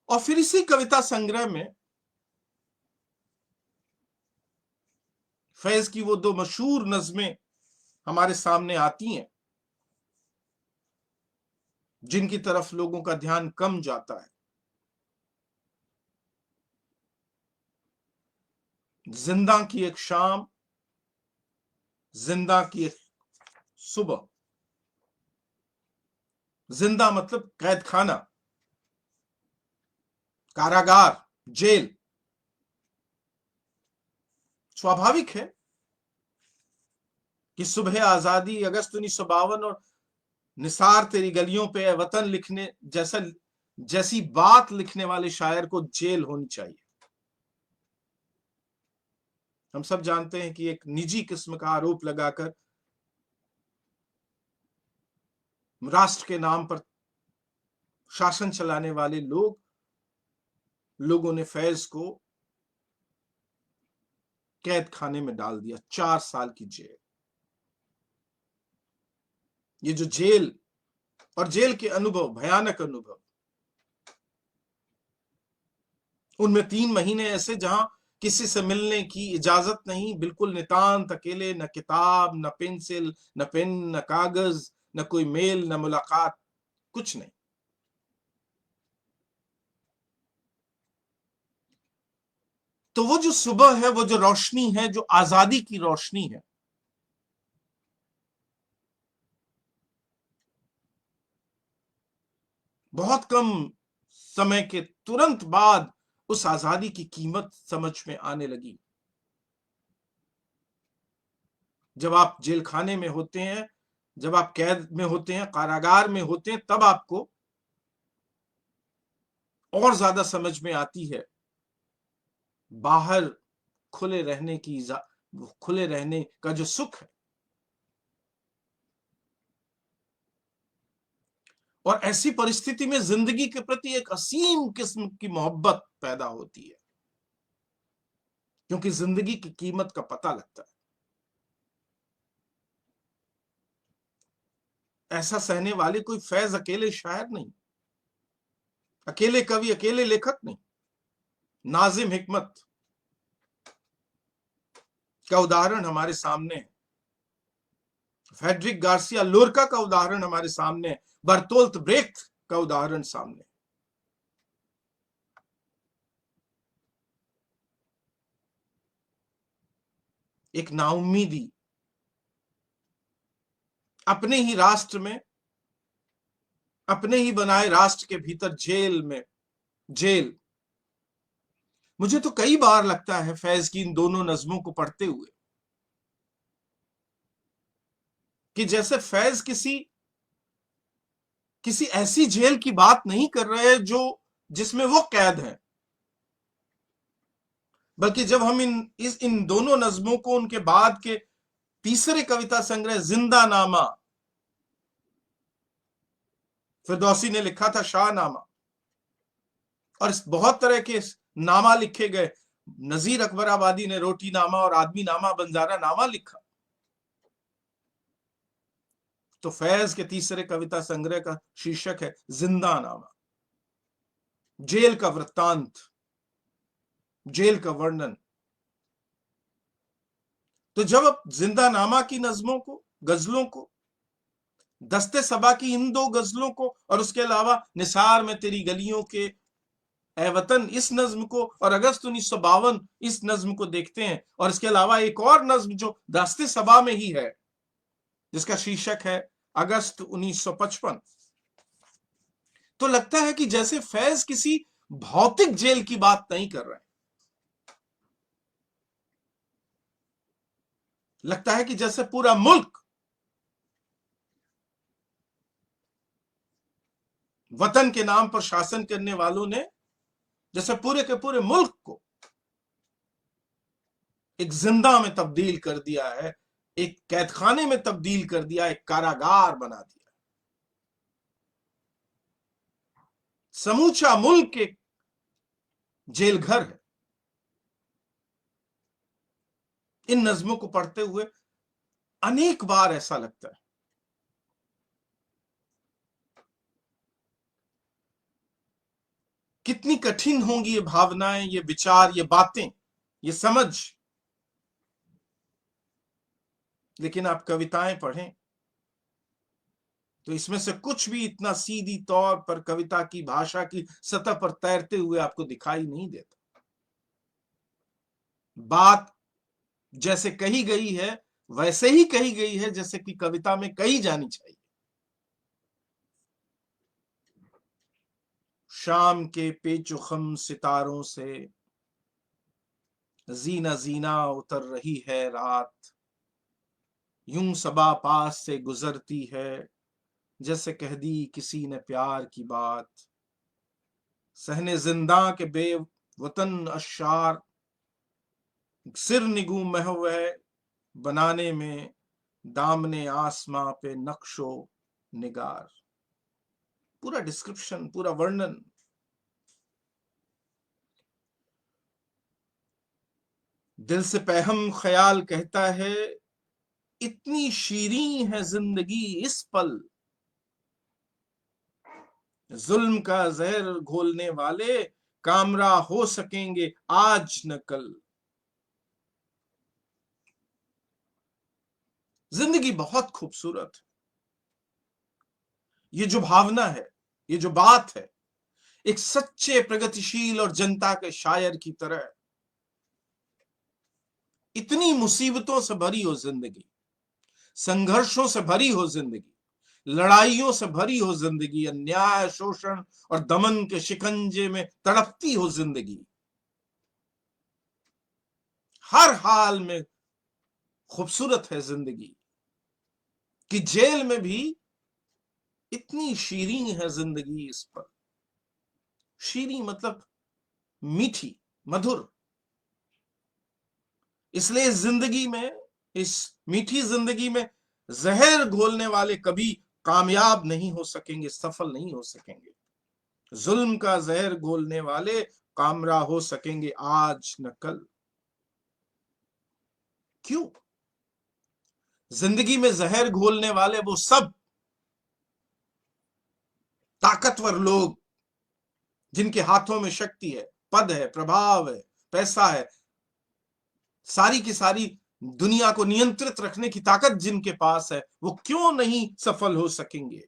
और फिर इसी कविता संग्रह में फैज की वो दो मशहूर नज़में हमारे सामने आती हैं, जिनकी तरफ लोगों का ध्यान कम जाता है। जिंदा की एक शाम, जिंदा की एक सुबह। जिंदा मतलब कैद खाना, कारागार, जेल। स्वाभाविक है कि सुबह आजादी, अगस्त 1952 और निसार तेरी गलियों पे वतन लिखने जैसी बात लिखने वाले शायर को जेल होनी चाहिए। हम सब जानते हैं कि एक निजी किस्म का आरोप लगाकर राष्ट्र के नाम पर शासन चलाने वाले लोगों ने फैज को कैद खाने में डाल दिया, 4 साल की जेल। ये जो जेल और जेल के अनुभव, भयानक अनुभव, उनमें 3 महीने ऐसे जहां किसी से मिलने की इजाजत नहीं, बिल्कुल नितांत अकेले, न किताब, न पेंसिल, न पेन, न कागज, न कोई मेल, न मुलाकात, कुछ नहीं। तो वो जो सुबह है, वो जो रोशनी है, जो आजादी की रोशनी है, बहुत कम समय के तुरंत बाद उस आजादी की कीमत समझ में आने लगी। जब आप जेल खाने में होते हैं, जब आप कैद में होते हैं, कारागार में होते हैं, तब आपको और ज्यादा समझ में आती है बाहर खुले रहने की, खुले रहने का जो सुख है। और ऐसी परिस्थिति में जिंदगी के प्रति एक असीम किस्म की मोहब्बत पैदा होती है, क्योंकि जिंदगी की कीमत का पता लगता है। ऐसा सहने वाले कोई फैज अकेले शायर नहीं, अकेले कवि, अकेले लेखक नहीं। नाजिम हिकमत का उदाहरण हमारे सामने है, फ्रेडरिक गार्सिया लोरका का उदाहरण हमारे सामने है, बर्तोल्ट ब्रेख्त का उदाहरण सामने। एक नाउम्मीदी अपने ही राष्ट्र में, अपने ही बनाए राष्ट्र के भीतर जेल में, जेल। मुझे तो कई बार लगता है फैज की इन दोनों नज्मों को पढ़ते हुए कि जैसे फैज किसी ऐसी जेल की बात नहीं कर रहे हैं जो जिसमें वो कैद है, बल्कि जब हम इन दोनों नज्मों को उनके बाद के तीसरे कविता संग्रह जिंदानामा, फिरदौसी ने लिखा था शाहनामा, और बहुत तरह के नामा लिखे गए, नजीर अकबराबादी ने रोटी नामा और आदमी नामा, बंजारा नामा लिखा। तो फैज के तीसरे कविता संग्रह का शीर्षक है जिंदानामा, जेल का वृत्तांत, जेल का वर्णन। तो जब आप जिंदानामा की नज्मों को, गजलों को, दस्ते सबा की इन दो गजलों को, और उसके अलावा निसार में तेरी गलियों के ए वतन इस नज्म को, और अगस्त 1952 इस नज्म को देखते हैं, और इसके अलावा एक और नज्म जो दस्ते सबा में ही है जिसका शीर्षक है अगस्त 1955, तो लगता है कि जैसे फैज किसी भौतिक जेल की बात नहीं कर रहे, लगता है कि जैसे पूरा मुल्क वतन के नाम पर शासन करने वालों ने जैसे पूरे के पूरे मुल्क को एक जिंदा में तब्दील कर दिया है, एक कैदखाने में तब्दील कर दिया, एक कारागार बना दिया। समूचा मुल्क एक जेल घर है। इन नज्मों को पढ़ते हुए अनेक बार ऐसा लगता है कितनी कठिन होंगी ये भावनाएं, ये विचार, ये बातें, ये समझ। लेकिन आप कविताएं पढ़ें तो इसमें से कुछ भी इतना सीधी तौर पर कविता की भाषा की सतह पर तैरते हुए आपको दिखाई नहीं देता। बात जैसे कही गई है वैसे ही कही गई है जैसे कि कविता में कही जानी चाहिए। शाम के पेचुखम सितारों से जीना जीना उतर रही है रात, यूं सबा पास से गुजरती है जैसे कह दी किसी ने प्यार की बात। सहने जिंदा के बेवतन अशार, सिर निगू महव बनाने में दामने आसमां पे नक्शो निगार। पूरा डिस्क्रिप्शन, पूरा वर्णन। दिल से पहम ख्याल कहता है इतनी शीरीं है जिंदगी इस पल, जुल्म का जहर घोलने वाले कामरा हो सकेंगे आज न कल। जिंदगी बहुत खूबसूरत है। ये जो भावना है, ये जो बात है, एक सच्चे प्रगतिशील और जनता के शायर की तरह, इतनी मुसीबतों से भरी हो जिंदगी, संघर्षों से भरी हो जिंदगी, लड़ाइयों से भरी हो जिंदगी, अन्याय, शोषण और दमन के शिकंजे में तड़पती हो जिंदगी, हर हाल में खूबसूरत है जिंदगी, कि जेल में भी इतनी शीरीन है जिंदगी इस पर। शीरीन मतलब मीठी, मधुर। इसलिए इस जिंदगी में, इस मीठी जिंदगी में जहर घोलने वाले कभी कामयाब नहीं हो सकेंगे, सफल नहीं हो सकेंगे। जुल्म का जहर घोलने वाले कामयाब हो सकेंगे आज न कल। क्यों? जिंदगी में जहर घोलने वाले वो सब ताकतवर लोग जिनके हाथों में शक्ति है, पद है, प्रभाव है, पैसा है, सारी की सारी दुनिया को नियंत्रित रखने की ताकत जिनके पास है, वो क्यों नहीं सफल हो सकेंगे?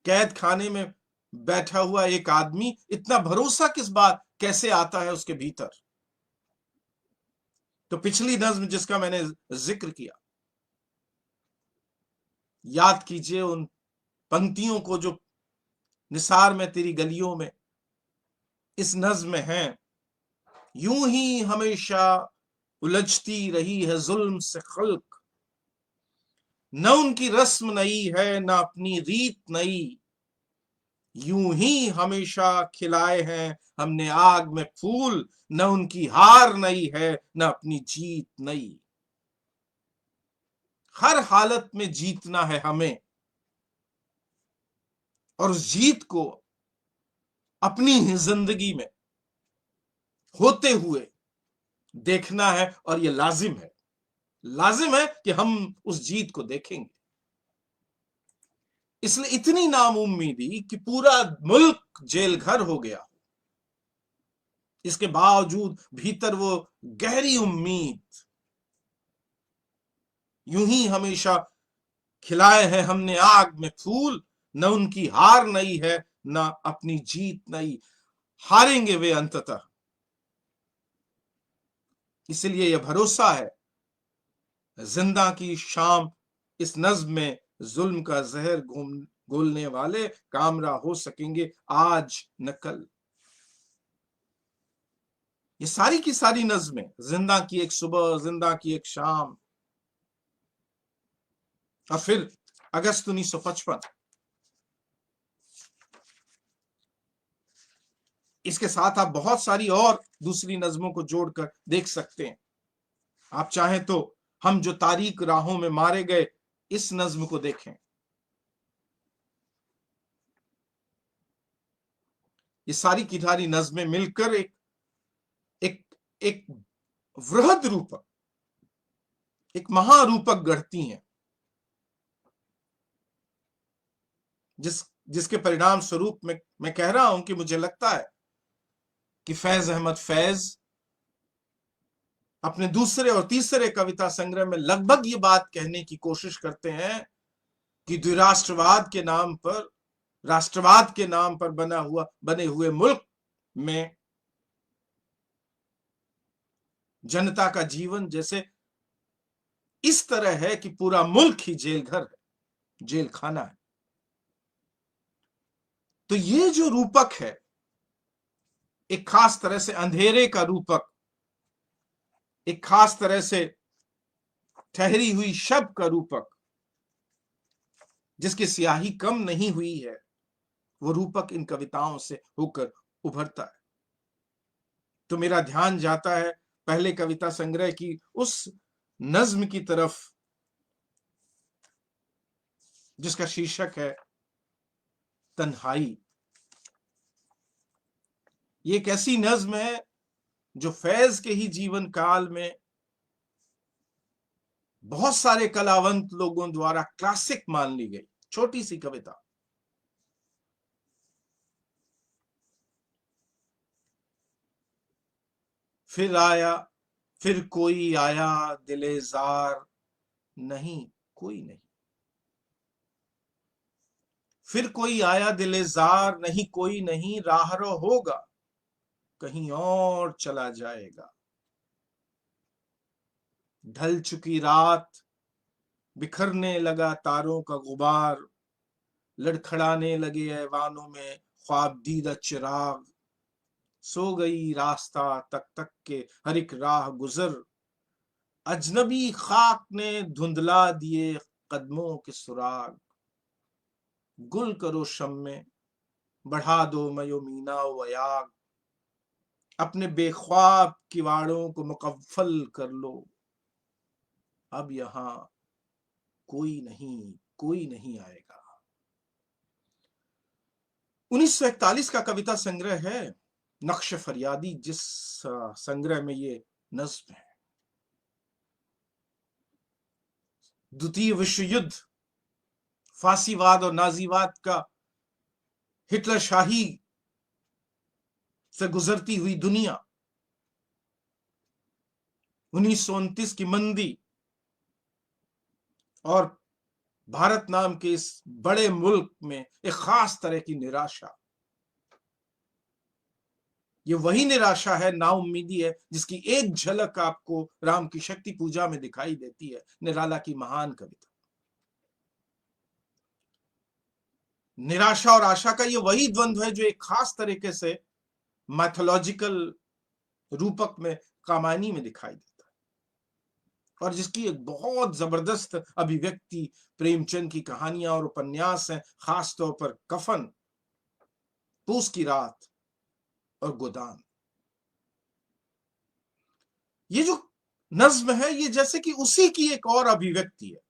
कैद खाने में बैठा हुआ एक आदमी, इतना भरोसा किस बात, कैसे आता है उसके भीतर? तो पिछली नज्म जिसका मैंने जिक्र किया, याद कीजिए उन पंक्तियों को जो निसार में तेरी गलियों में इस नज्म में है। यूं ही हमेशा उलझती रही है जुल्म से खल्क, न उनकी रस्म नई है न अपनी रीत नई, यूं ही हमेशा खिलाए हैं हमने आग में फूल, न उनकी हार नई है न अपनी जीत नई। हर हालत में जीतना है हमें, और उस जीत को अपनी ही जिंदगी में होते हुए देखना है, और यह लाजिम है, लाजिम है कि हम उस जीत को देखेंगे। इसलिए इतनी नाउम्मीदी कि पूरा मुल्क जेल घर हो गया, इसके बावजूद भीतर वो गहरी उम्मीद। यूं ही हमेशा खिलाए हैं हमने आग में फूल, न उनकी हार नई है न अपनी जीत नई, हारेंगे वे अंततः। इसलिए यह भरोसा है जिंदा की शाम इस नज्म में, जुल्म का जहर घोलने वाले कामयाब हो सकेंगे आज न कल। ये सारी की सारी नज्में, जिंदा की एक सुबह, जिंदा की एक शाम, और फिर अगस्त 1955, इसके साथ आप बहुत सारी और दूसरी नज्मों को जोड़कर देख सकते हैं। आप चाहें तो हम जो तारीक राहों में मारे गए, इस नज्म को देखें। ये सारी की सारी नज्में मिलकर एक एक एक वृहद रूपक, एक महारूपक गढ़ती हैं, जिसके परिणाम स्वरूप में मैं कह रहा हूं कि मुझे लगता है कि फैज अहमद फैज अपने दूसरे और तीसरे कविता संग्रह में लगभग ये बात कहने की कोशिश करते हैं कि द्विराष्ट्रवाद के नाम पर, राष्ट्रवाद के नाम पर बने हुए मुल्क में जनता का जीवन जैसे इस तरह है कि पूरा मुल्क ही जेल घर है, जेल खाना है। तो ये जो रूपक है, एक खास तरह से अंधेरे का रूपक, एक खास तरह से ठहरी हुई शब का रूपक, जिसकी स्याही कम नहीं हुई है, वो रूपक इन कविताओं से होकर उभरता है। तो मेरा ध्यान जाता है पहले कविता संग्रह की उस नज्म की तरफ जिसका शीर्षक है तन्हाई। ये एक ऐसी नज्म है जो फैज के ही जीवन काल में बहुत सारे कलावंत लोगों द्वारा क्लासिक मान ली गई, छोटी सी कविता। फिर आया, फिर कोई आया दिले जार नहीं कोई नहीं, फिर कोई आया दिले जार नहीं कोई नहीं, राहरो होगा कहीं और चला जाएगा। ढल चुकी रात बिखरने लगा तारों का गुबार, लड़खड़ाने लगे ऐवानों में ख्वाब दीदा चिराग। सो गई रास्ता तक तक के हर एक राह गुजर, अजनबी खाक ने धुंधला दिए कदमों के सुराग। गुल करो शम्मे, बढ़ा दो मयो मीना वयाग, अपने बेख्वाब किवाड़ों को मुकव्वल कर लो। अब यहां कोई नहीं आएगा। 1941 का कविता संग्रह है नक्श फरियादी, जिस संग्रह में ये नज्म है। द्वितीय विश्व युद्ध, फांसीवाद और नाजीवाद का हिटलर शाही से गुजरती हुई दुनिया, 1929 की मंदी और भारत नाम के इस बड़े मुल्क में एक खास तरह की निराशा। ये वही निराशा है, नाउम्मीदी है, जिसकी एक झलक आपको राम की शक्ति पूजा में दिखाई देती है, निराला की महान कविता। निराशा और आशा का ये वही द्वंद्व है जो एक खास तरीके से मैथोलॉजिकल रूपक में, कमानी में दिखाई देता है, और जिसकी एक बहुत जबरदस्त अभिव्यक्ति प्रेमचंद की कहानियां और उपन्यास हैं, खासतौर पर कफन, पूस की रात और गोदान। ये जो नज्म है, ये जैसे कि उसी की एक और अभिव्यक्ति है,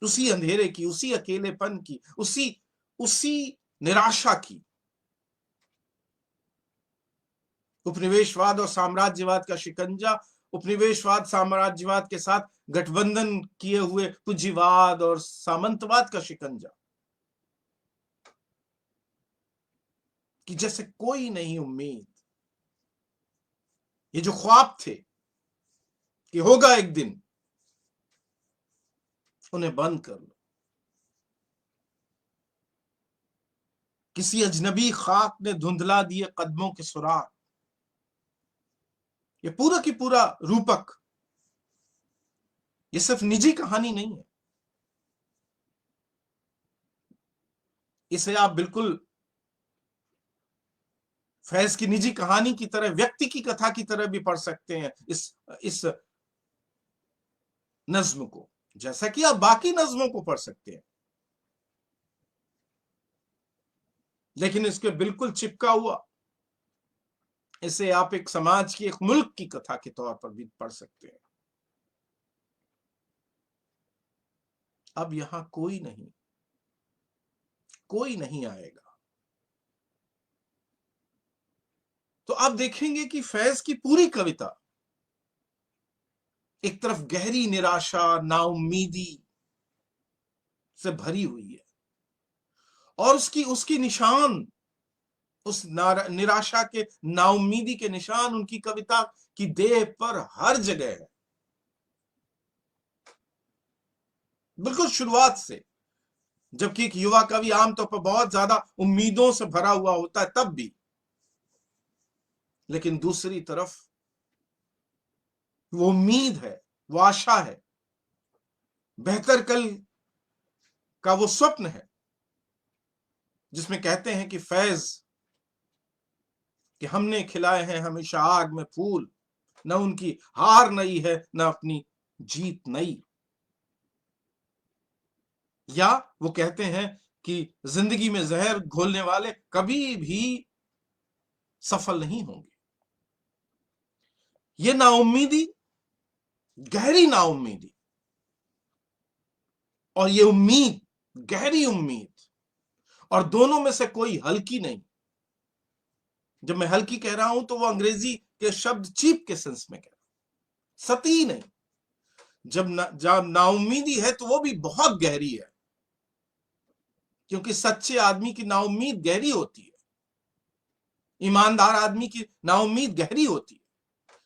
उसी अंधेरे की, उसी अकेलेपन की, उसी निराशा की। उपनिवेशवाद और साम्राज्यवाद का शिकंजा, उपनिवेशवाद साम्राज्यवाद के साथ गठबंधन किए हुए पूंजीवाद और सामंतवाद का शिकंजा, कि जैसे कोई नहीं उम्मीद। ये जो ख्वाब थे कि होगा एक दिन, उन्हें बंद कर लो। किसी अजनबी खाक ने धुंधला दिए कदमों के सुराग। ये पूरा की पूरा रूपक, ये सिर्फ निजी कहानी नहीं है, इसे आप बिल्कुल फैज की निजी कहानी की तरह, व्यक्ति की कथा की तरह भी पढ़ सकते हैं इस नज्म को, जैसा कि आप बाकी नज्मों को पढ़ सकते हैं। लेकिन इसके बिल्कुल चिपका हुआ, इसे आप एक समाज की, एक मुल्क की कथा के तौर पर भी पढ़ सकते हैं। अब यहां कोई नहीं आएगा। तो आप देखेंगे कि फैज की पूरी कविता एक तरफ गहरी निराशा, नाउम्मीदी से भरी हुई है, और उसकी निशान, उस निराशा के, नाउम्मीदी के निशान उनकी कविता की देह पर हर जगह है। बिल्कुल शुरुआत से, जबकि एक युवा कवि आमतौर पर बहुत ज्यादा उम्मीदों से भरा हुआ होता है तब भी, लेकिन दूसरी तरफ वो उम्मीद है, वो आशा है, बेहतर कल का वो स्वप्न है, जिसमें कहते हैं कि फैज, कि हमने खिलाए हैं हमेशा आग में फूल, न उनकी हार नई है न अपनी जीत नई। या वो कहते हैं कि जिंदगी में जहर घोलने वाले कभी भी सफल नहीं होंगे। ये नाउम्मीदी, गहरी नाउम्मीदी, और ये उम्मीद, गहरी उम्मीद, और दोनों में से कोई हल्की नहीं। जब मैं हल्की कह रहा हूं तो वो अंग्रेजी के शब्द चीप के सेंस में कह रहा हूं, सती नहीं। जब नाउम्मीदी है तो वो भी बहुत गहरी है, क्योंकि सच्चे आदमी की नाउम्मीद गहरी होती है, ईमानदार आदमी की नाउम्मीद गहरी होती है,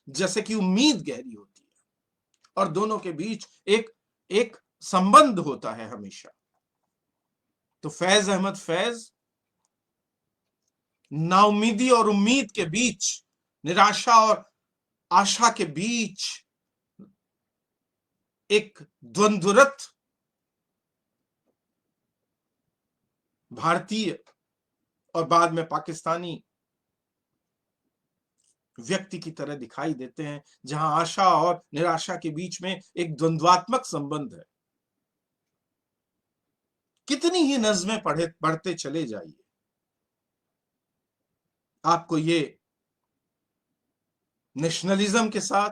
जैसे कि उम्मीद गहरी होती है, और दोनों के बीच एक एक संबंध होता है हमेशा। तो फैज अहमद फैज नाउम्मीदी और उम्मीद के बीच, निराशा और आशा के बीच एक द्वंद्वरत भारतीय और बाद में पाकिस्तानी व्यक्ति की तरह दिखाई देते हैं, जहां आशा और निराशा के बीच में एक द्वंद्वात्मक संबंध है। कितनी ही नज़्में पढ़ते चले जाइए, आपको ये नेशनलिज्म के साथ,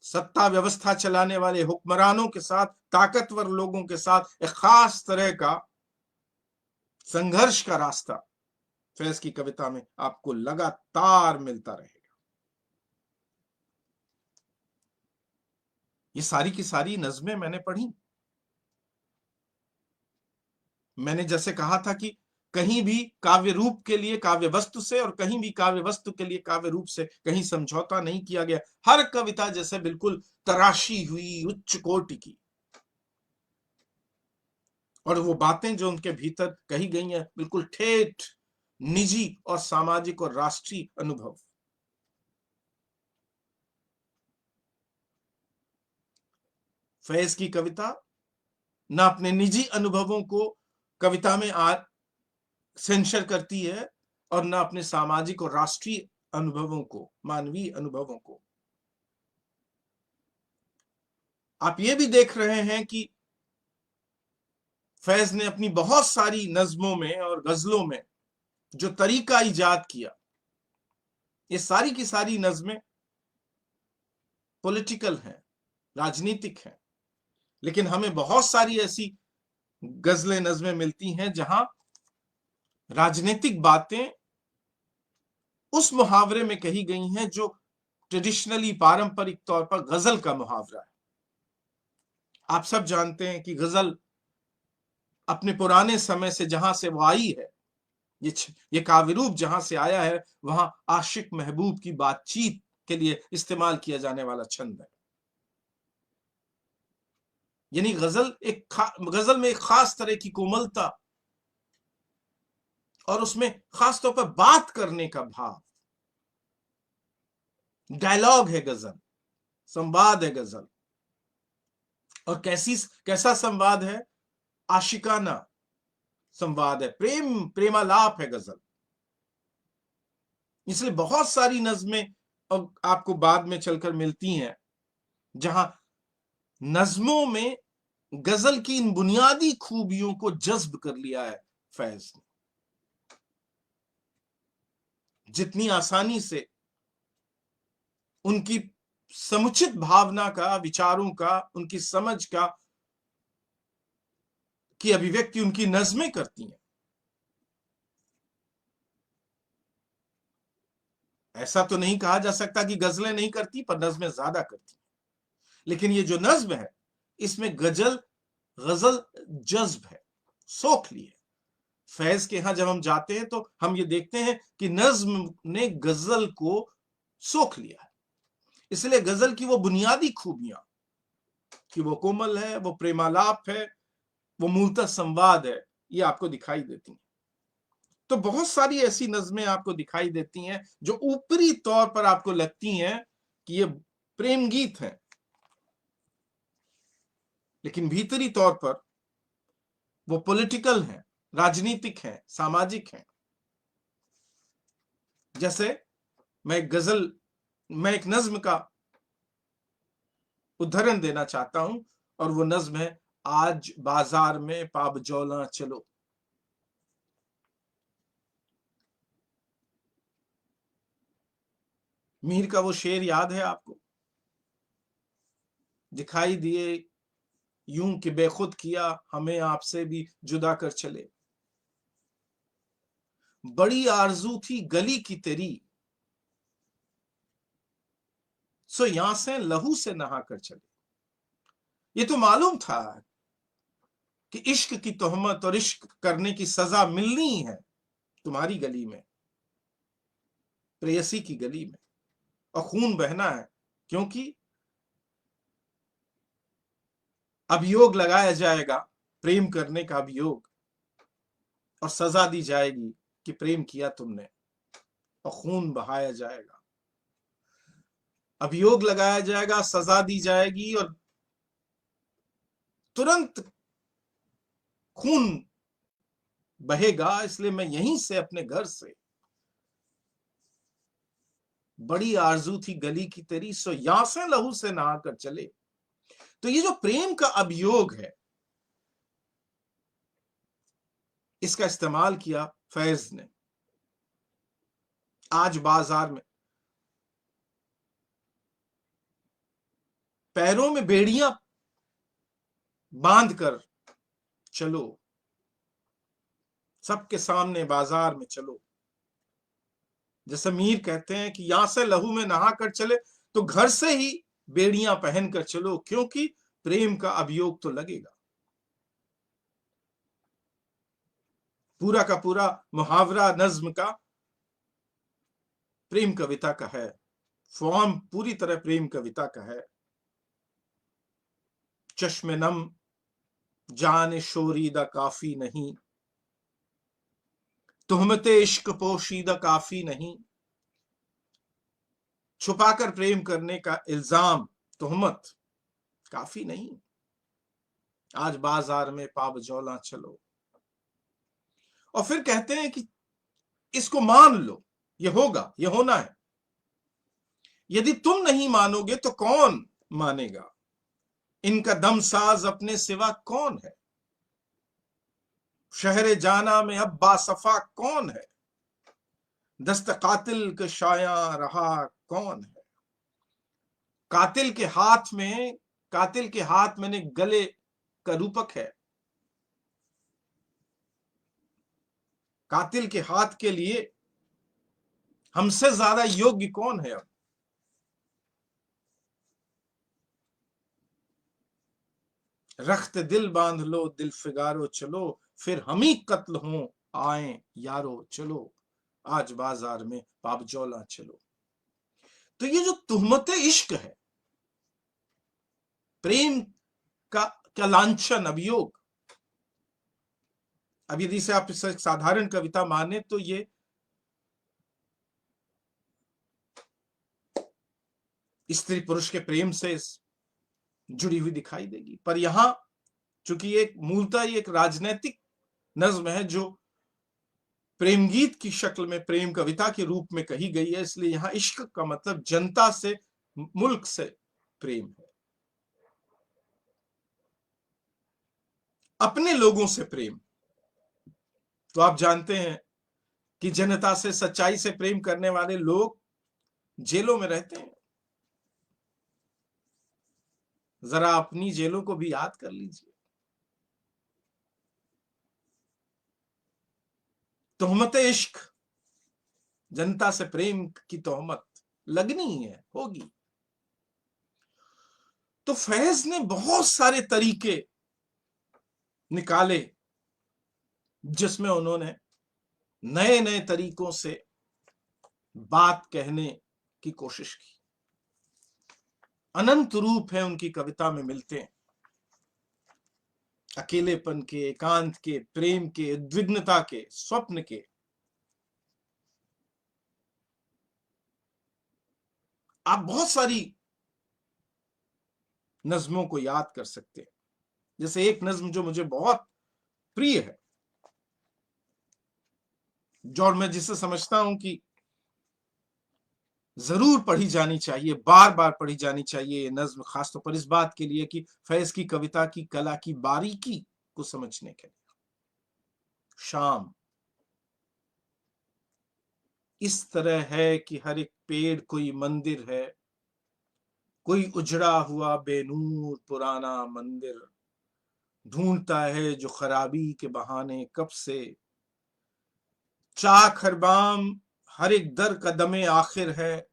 सत्ता व्यवस्था चलाने वाले हुक्मरानों के साथ, ताकतवर लोगों के साथ एक खास तरह का संघर्ष का रास्ता फैज की कविता में आपको लगातार मिलता रहेगा। ये सारी की सारी नज़्में मैंने पढ़ी। मैंने जैसे कहा था कि कहीं भी काव्य रूप के लिए काव्य वस्तु से और कहीं भी काव्य वस्तु के लिए काव्य रूप से कहीं समझौता नहीं किया गया। हर कविता जैसे बिल्कुल तराशी हुई उच्च कोटि की, और वो बातें जो उनके भीतर कही गई हैं बिल्कुल ठेठ निजी और सामाजिक और राष्ट्रीय अनुभव। फैज की कविता ना अपने निजी अनुभवों को कविता में सेंसर करती है और ना अपने सामाजिक और राष्ट्रीय अनुभवों को, मानवीय अनुभवों को। आप ये भी देख रहे हैं कि फैज ने अपनी बहुत सारी नज्मों में और गजलों में जो तरीका इजाद किया, ये सारी की सारी नज्में पॉलिटिकल हैं, राजनीतिक हैं। लेकिन हमें बहुत सारी ऐसी गजलें नज्में मिलती हैं जहां राजनीतिक बातें उस मुहावरे में कही गई हैं जो ट्रेडिशनली पारंपरिक तौर पर गजल का मुहावरा है। आप सब जानते हैं कि गजल अपने पुराने समय से जहां से वो आई है, ये काव्य रूप जहां से आया है, वहां आशिक महबूब की बातचीत के लिए इस्तेमाल किया जाने वाला छंद है। यानी गजल में एक खास तरह की कोमलता और उसमें खास तौर पर बात करने का भाव, डायलॉग है गजल, संवाद है गजल। और कैसा संवाद है? आशिकाना संवाद है, प्रेमालाप है गजल। इसलिए बहुत सारी नज्में आपको बाद में चलकर मिलती हैं जहां नज्मों में गजल की इन बुनियादी खूबियों को जज्ब कर लिया है फैज ने। जितनी आसानी से उनकी समुचित भावना का, विचारों का, उनकी समझ का की अभिव्यक्ति उनकी नज्में करती हैं, ऐसा तो नहीं कहा जा सकता कि गजलें नहीं करती, पर नज्में ज्यादा करती। लेकिन ये जो नज्म है, इसमें गजल जज्ब है, सोख ली है। फैज के यहां जब हम जाते हैं तो हम ये देखते हैं कि नज्म ने गजल को सोख लिया है। इसलिए गजल की वो बुनियादी खूबियां कि वो कोमल है, वो प्रेमालाप है, वो मूलतः संवाद है, ये आपको दिखाई देती हैं। तो बहुत सारी ऐसी नज्में आपको दिखाई देती हैं जो ऊपरी तौर पर आपको लगती हैं कि ये प्रेम गीत हैं, लेकिन भीतरी तौर पर वो पॉलिटिकल हैं, राजनीतिक हैं, सामाजिक हैं। जैसे मैं एक नज्म का उदाहरण देना चाहता हूं, और वो नज्म है आज बाजार में पाबजौला चलो। मीर का वो शेर याद है आपको? दिखाई दिए यूं कि बेखुद किया हमें आपसे भी जुदा कर चले, बड़ी आरजू थी गली की तेरी, सो यहां से लहू से नहा कर चले। ये तो मालूम था कि इश्क की तोहमत और इश्क करने की सजा मिलनी है तुम्हारी गली में, प्रेयसी की गली में, और खून बहना है, क्योंकि अभियोग लगाया जाएगा, प्रेम करने का अभियोग, और सजा दी जाएगी कि प्रेम किया तुमने, और खून बहाया जाएगा। अभियोग लगाया जाएगा, सजा दी जाएगी, और तुरंत खून बहेगा, इसलिए मैं यहीं से अपने घर से, बड़ी आरजू थी गली की तेरी, सो यहां से लहू से नहा कर चले। तो ये जो प्रेम का अभियोग है, इसका इस्तेमाल किया फैज ने। आज बाजार में पैरों में बेड़ियां बांध कर चलो, सबके सामने बाजार में चलो। जैसे मीर कहते हैं कि यहां से लहू में नहा कर चले, तो घर से ही बेड़ियां पहनकर चलो, क्योंकि प्रेम का अभियोग तो लगेगा। पूरा का पूरा मुहावरा नज्म का प्रेम कविता का है, फॉर्म पूरी तरह प्रेम कविता का है। चश्मे नम जान शोरीदा काफी नहीं, तुहमते इश्क पोशीदा काफी नहीं। छुपाकर प्रेम करने का इल्जाम, तुहमत काफी नहीं। आज बाजार में पाबजौला चलो। और फिर कहते हैं कि इसको मान लो, ये होगा, ये होना है। यदि तुम नहीं मानोगे तो कौन मानेगा? इनका दमसाज अपने सिवा कौन है? शहरे जाना में अब बासफा कौन है? दस्त कातिल के शाया रहा कौन है? कातिल के हाथ में ने गले का रूपक है। कातिल के हाथ के लिए हमसे ज्यादा योग्य कौन है? अब रख्त दिल बांध लो, दिल फिगारो चलो, फिर हम ही कत्ल हों आए यारो चलो। आज बाजार में पाबजौला चलो। तो ये जो तुहमत इश्क है, प्रेम का लांछन, अभियोग, अब यदि से आप इसे एक साधारण कविता माने तो ये स्त्री पुरुष के प्रेम से जुड़ी हुई दिखाई देगी। पर यहां चूंकि एक मूलतः एक राजनैतिक नज्म है जो प्रेम गीत की शक्ल में प्रेम कविता के रूप में कही गई है, इसलिए यहां इश्क का मतलब जनता से, मुल्क से प्रेम है, अपने लोगों से प्रेम। तो आप जानते हैं कि जनता से, सच्चाई से प्रेम करने वाले लोग जेलों में रहते हैं। जरा अपनी जेलों को भी याद कर लीजिए। तोहमत इश्क, जनता से प्रेम की तोहमत लगनी है, होगी। तो फैज ने बहुत सारे तरीके निकाले जिसमें उन्होंने नए नए तरीकों से बात कहने की कोशिश की। अनंत रूप है उनकी कविता में मिलते हैं, अकेलेपन के, एकांत के, प्रेम के, उद्विग्नता के, स्वप्न के। आप बहुत सारी नज्मों को याद कर सकते हैं। जैसे एक नज्म जो मुझे बहुत प्रिय है, जो मैं जिसे समझता हूं कि जरूर पढ़ी जानी चाहिए, बार बार पढ़ी जानी चाहिए ये नज्म, खासतौर पर इस बात के लिए कि फैज की कविता की कला की बारीकी को समझने के लिए। शाम इस तरह है कि हर एक पेड़ कोई मंदिर है, कोई उजड़ा हुआ बेनूर पुराना मंदिर ढूंढता है जो खराबी के बहाने कब से। चाक हर बाम हर एक दर कदमे आखिर है,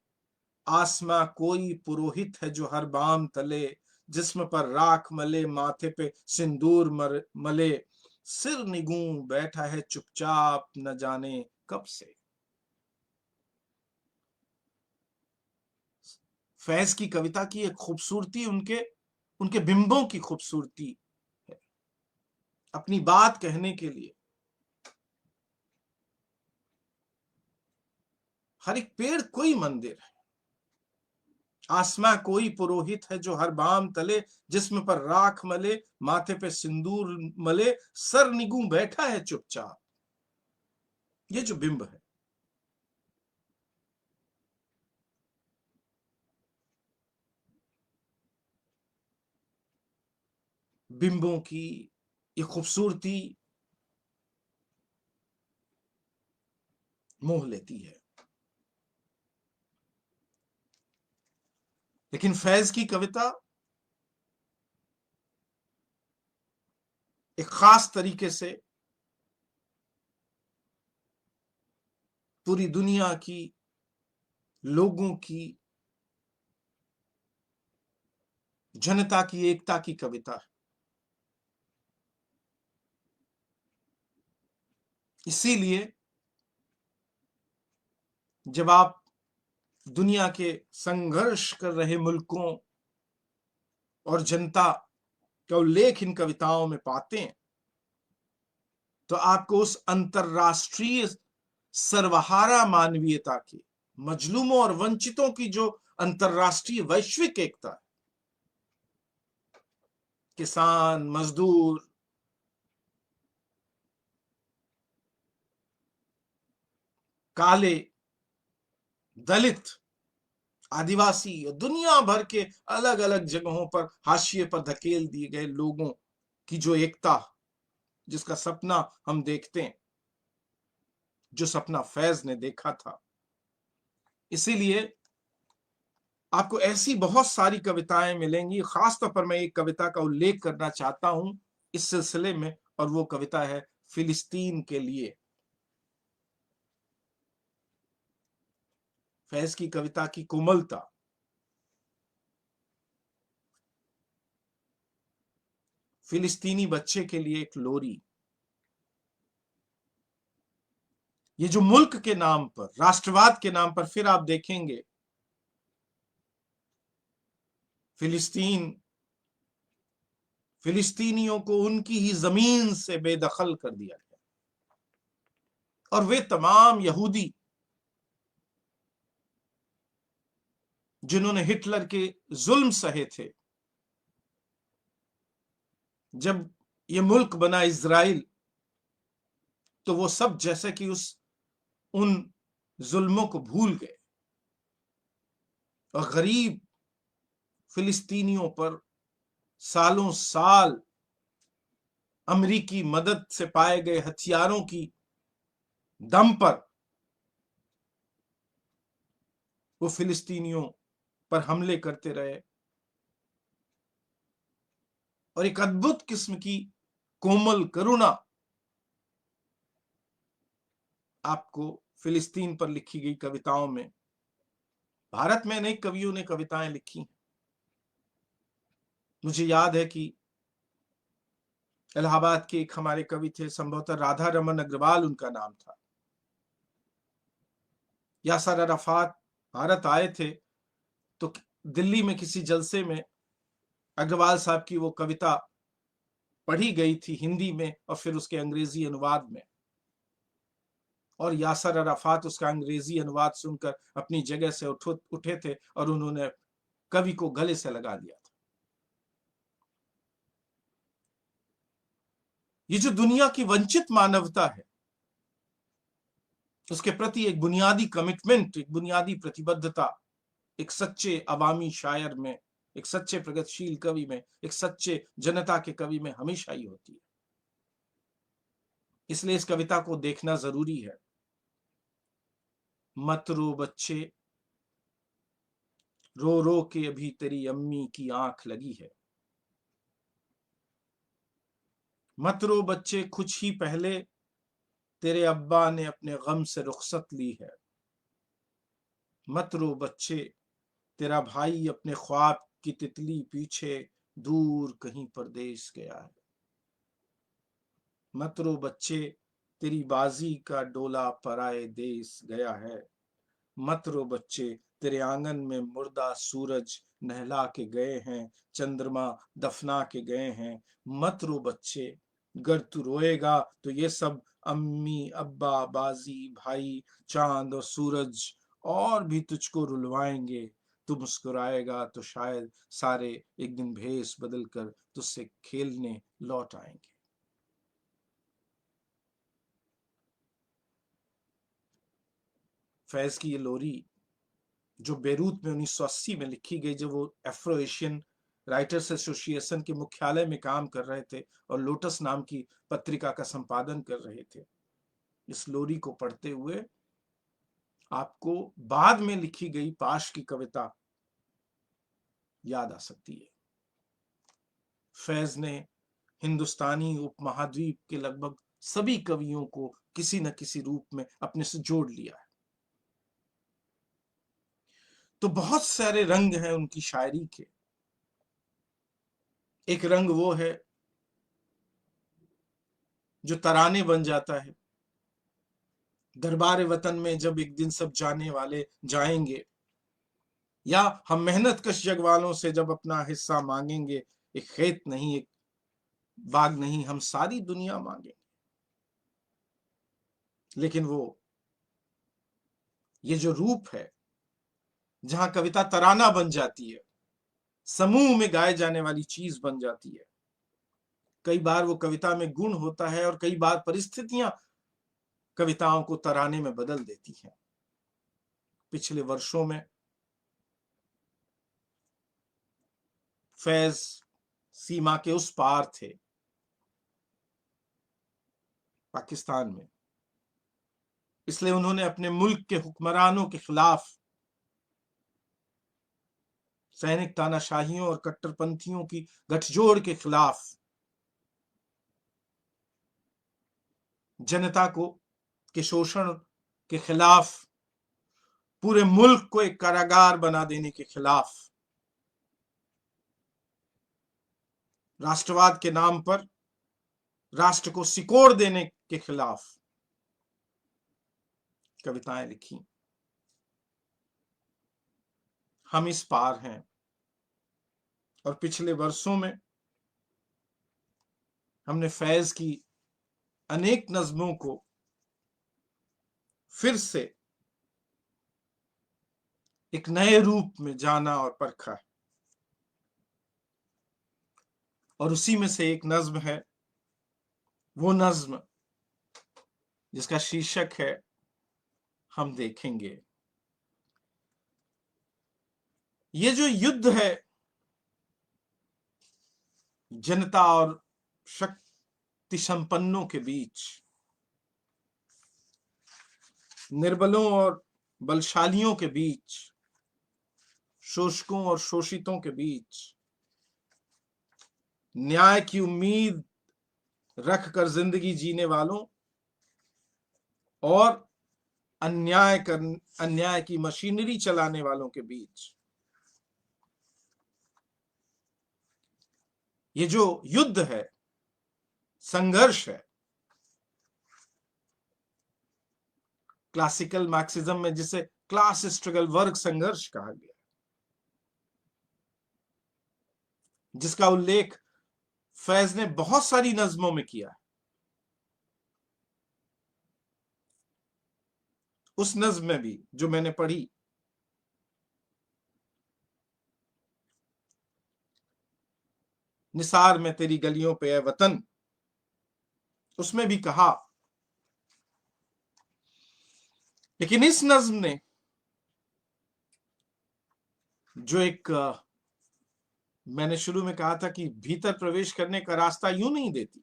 आसमां कोई पुरोहित है जो हर बाम तले, जिस्म पर राख मले, माथे पे सिंदूर मले, सिर निगूं बैठा है चुपचाप न जाने कब से। फैज की कविता की एक खूबसूरती उनके उनके बिंबों की खूबसूरती है। अपनी बात कहने के लिए हर एक पेड़ कोई मंदिर है, आसमां कोई पुरोहित है जो हर बाम तले, जिस्म पर राख मले, माथे पे सिंदूर मले, सर निगू बैठा है चुपचाप। ये जो बिंब है, बिंबों की ये खूबसूरती मोह लेती है। लेकिन फैज की कविता एक खास तरीके से पूरी दुनिया की लोगों की, जनता की एकता की कविता है। इसीलिए जब आप दुनिया के संघर्ष कर रहे मुल्कों और जनता का उल्लेख इन कविताओं में पाते हैं, तो आपको उस अंतरराष्ट्रीय सर्वहारा मानवीयता की, मजलूमों और वंचितों की जो अंतरराष्ट्रीय वैश्विक एकता है, किसान, मजदूर, काले, दलित, आदिवासी और दुनिया भर के अलग अलग जगहों पर हाशिए पर धकेल दिए गए लोगों की जो एकता, जिसका सपना हम देखते हैं, जो सपना फैज ने देखा था। इसीलिए आपको ऐसी बहुत सारी कविताएं मिलेंगी। खासतौर पर मैं एक कविता का उल्लेख करना चाहता हूं इस सिलसिले में, और वो कविता है फिलिस्तीन के लिए। फैज की कविता की कोमलता, फिलिस्तीनी बच्चे के लिए एक लोरी, ये जो मुल्क के नाम पर, राष्ट्रवाद के नाम पर, फिर आप देखेंगे फिलिस्तीन, फिलिस्तीनियों को उनकी ही जमीन से बेदखल कर दिया गया, और वे तमाम यहूदी जिन्होंने हिटलर के जुल्म सहे थे, जब ये मुल्क बना इजराइल, तो वो सब जैसे कि उन जुल्मों को भूल गए और गरीब फिलिस्तीनियों पर सालों साल अमेरिकी मदद से पाए गए हथियारों की दम पर वो फिलिस्तीनियों पर हमले करते रहे, और एक अद्भुत किस्म की कोमल करुणा आपको फिलिस्तीन पर लिखी गई कविताओं में, भारत में अनेक कवियों ने कविताएं लिखी। मुझे याद है कि इलाहाबाद के एक हमारे कवि थे, संभवतः राधा रमन अग्रवाल उनका नाम था। यासर अराफात भारत आए थे, तो दिल्ली में किसी जलसे में अग्रवाल साहब की वो कविता पढ़ी गई थी हिंदी में और फिर उसके अंग्रेजी अनुवाद में, और यासर अराफात उसका अंग्रेजी अनुवाद सुनकर अपनी जगह से उठे थे और उन्होंने कवि को गले से लगा दिया था। ये जो दुनिया की वंचित मानवता है, उसके प्रति एक बुनियादी कमिटमेंट, एक बुनियादी प्रतिबद्धता एक सच्चे अवामी शायर में, एक सच्चे प्रगतिशील कवि में, एक सच्चे जनता के कवि में हमेशा ही होती है। इसलिए इस कविता को देखना जरूरी है। मत रो बच्चे, रो रो के अभी तेरी अम्मी की आंख लगी है। मत रो बच्चे, कुछ ही पहले तेरे अब्बा ने अपने गम से रुखसत ली है। मत रो बच्चे, तेरा भाई अपने ख्वाब की तितली पीछे दूर कहीं परदेश गया है। मत रो बच्चे, तेरी बाजी का डोला पराए देश गया है। मत रो बच्चे, तेरे आंगन में मुर्दा सूरज नहला के गए हैं, चंद्रमा दफना के गए हैं। मत रो बच्चे, अगर तू रोएगा तो ये सब अम्मी, अब्बा, बाजी, भाई, चांद और सूरज और भी तुझको रुलवाएंगे। तू मुस्कुराएगा तो शायद सारे एक दिन भेष बदल कर तुझसे खेलने लौट आएंगे। फैज की ये लोरी जो बेरूत में 1980 में लिखी गई, जब वो अफ्रो एशियन राइटर्स एसोसिएशन के मुख्यालय में काम कर रहे थे और लोटस नाम की पत्रिका का संपादन कर रहे थे, इस लोरी को पढ़ते हुए आपको बाद में लिखी गई पाश की कविता याद आ सकती है। फैज ने हिंदुस्तानी उपमहाद्वीप के लगभग सभी कवियों को किसी न किसी रूप में अपने से जोड़ लिया है। तो बहुत सारे रंग हैं उनकी शायरी के। एक रंग वो है जो तराने बन जाता है। दरबार वतन में जब एक दिन सब जाने वाले जाएंगे, या हम मेहनत कश जग वालों से जब अपना हिस्सा मांगेंगे, एक खेत नहीं, एक बाग नहीं, हम सारी दुनिया मांगेंगे। लेकिन वो ये जो रूप है जहां कविता तराना बन जाती है, समूह में गाए जाने वाली चीज बन जाती है। कई बार वो कविता में गुण होता है और कई बार परिस्थितियां कविताओं को तराने में बदल देती हैं। पिछले वर्षों में फैज सीमा के उस पार थे, पाकिस्तान में। इसलिए उन्होंने अपने मुल्क के हुक्मरानों के खिलाफ, सैनिक तानाशाहियों और कट्टरपंथियों की गठजोड़ के खिलाफ, जनता को के शोषण के खिलाफ, पूरे मुल्क को एक कारागार बना देने के खिलाफ, राष्ट्रवाद के नाम पर राष्ट्र को सिकोड़ देने के खिलाफ कविताएं लिखी। हम इस पार हैं और पिछले वर्षों में हमने फैज की अनेक नज्मों को फिर से एक नए रूप में जाना और परखा है। और उसी में से एक नज्म है, वो नज्म जिसका शीर्षक है हम देखेंगे। ये जो युद्ध है जनता और शक्ति संपन्नों के बीच, निर्बलों और बलशालियों के बीच, शोषकों और शोषितों के बीच, न्याय की उम्मीद रखकर जिंदगी जीने वालों और अन्याय की मशीनरी चलाने वालों के बीच, ये जो युद्ध है, संघर्ष है, क्लासिकल मार्क्सिज्म में जिसे क्लास स्ट्रगल, वर्ग संघर्ष कहा गया, जिसका उल्लेख फैज ने बहुत सारी नज्मों में किया है। उस नज्म में भी जो मैंने पढ़ी, निसार में तेरी गलियों पे है वतन, उसमें भी कहा। लेकिन इस नज्म ने जो एक, मैंने शुरू में कहा था कि भीतर प्रवेश करने का रास्ता यूं नहीं देती,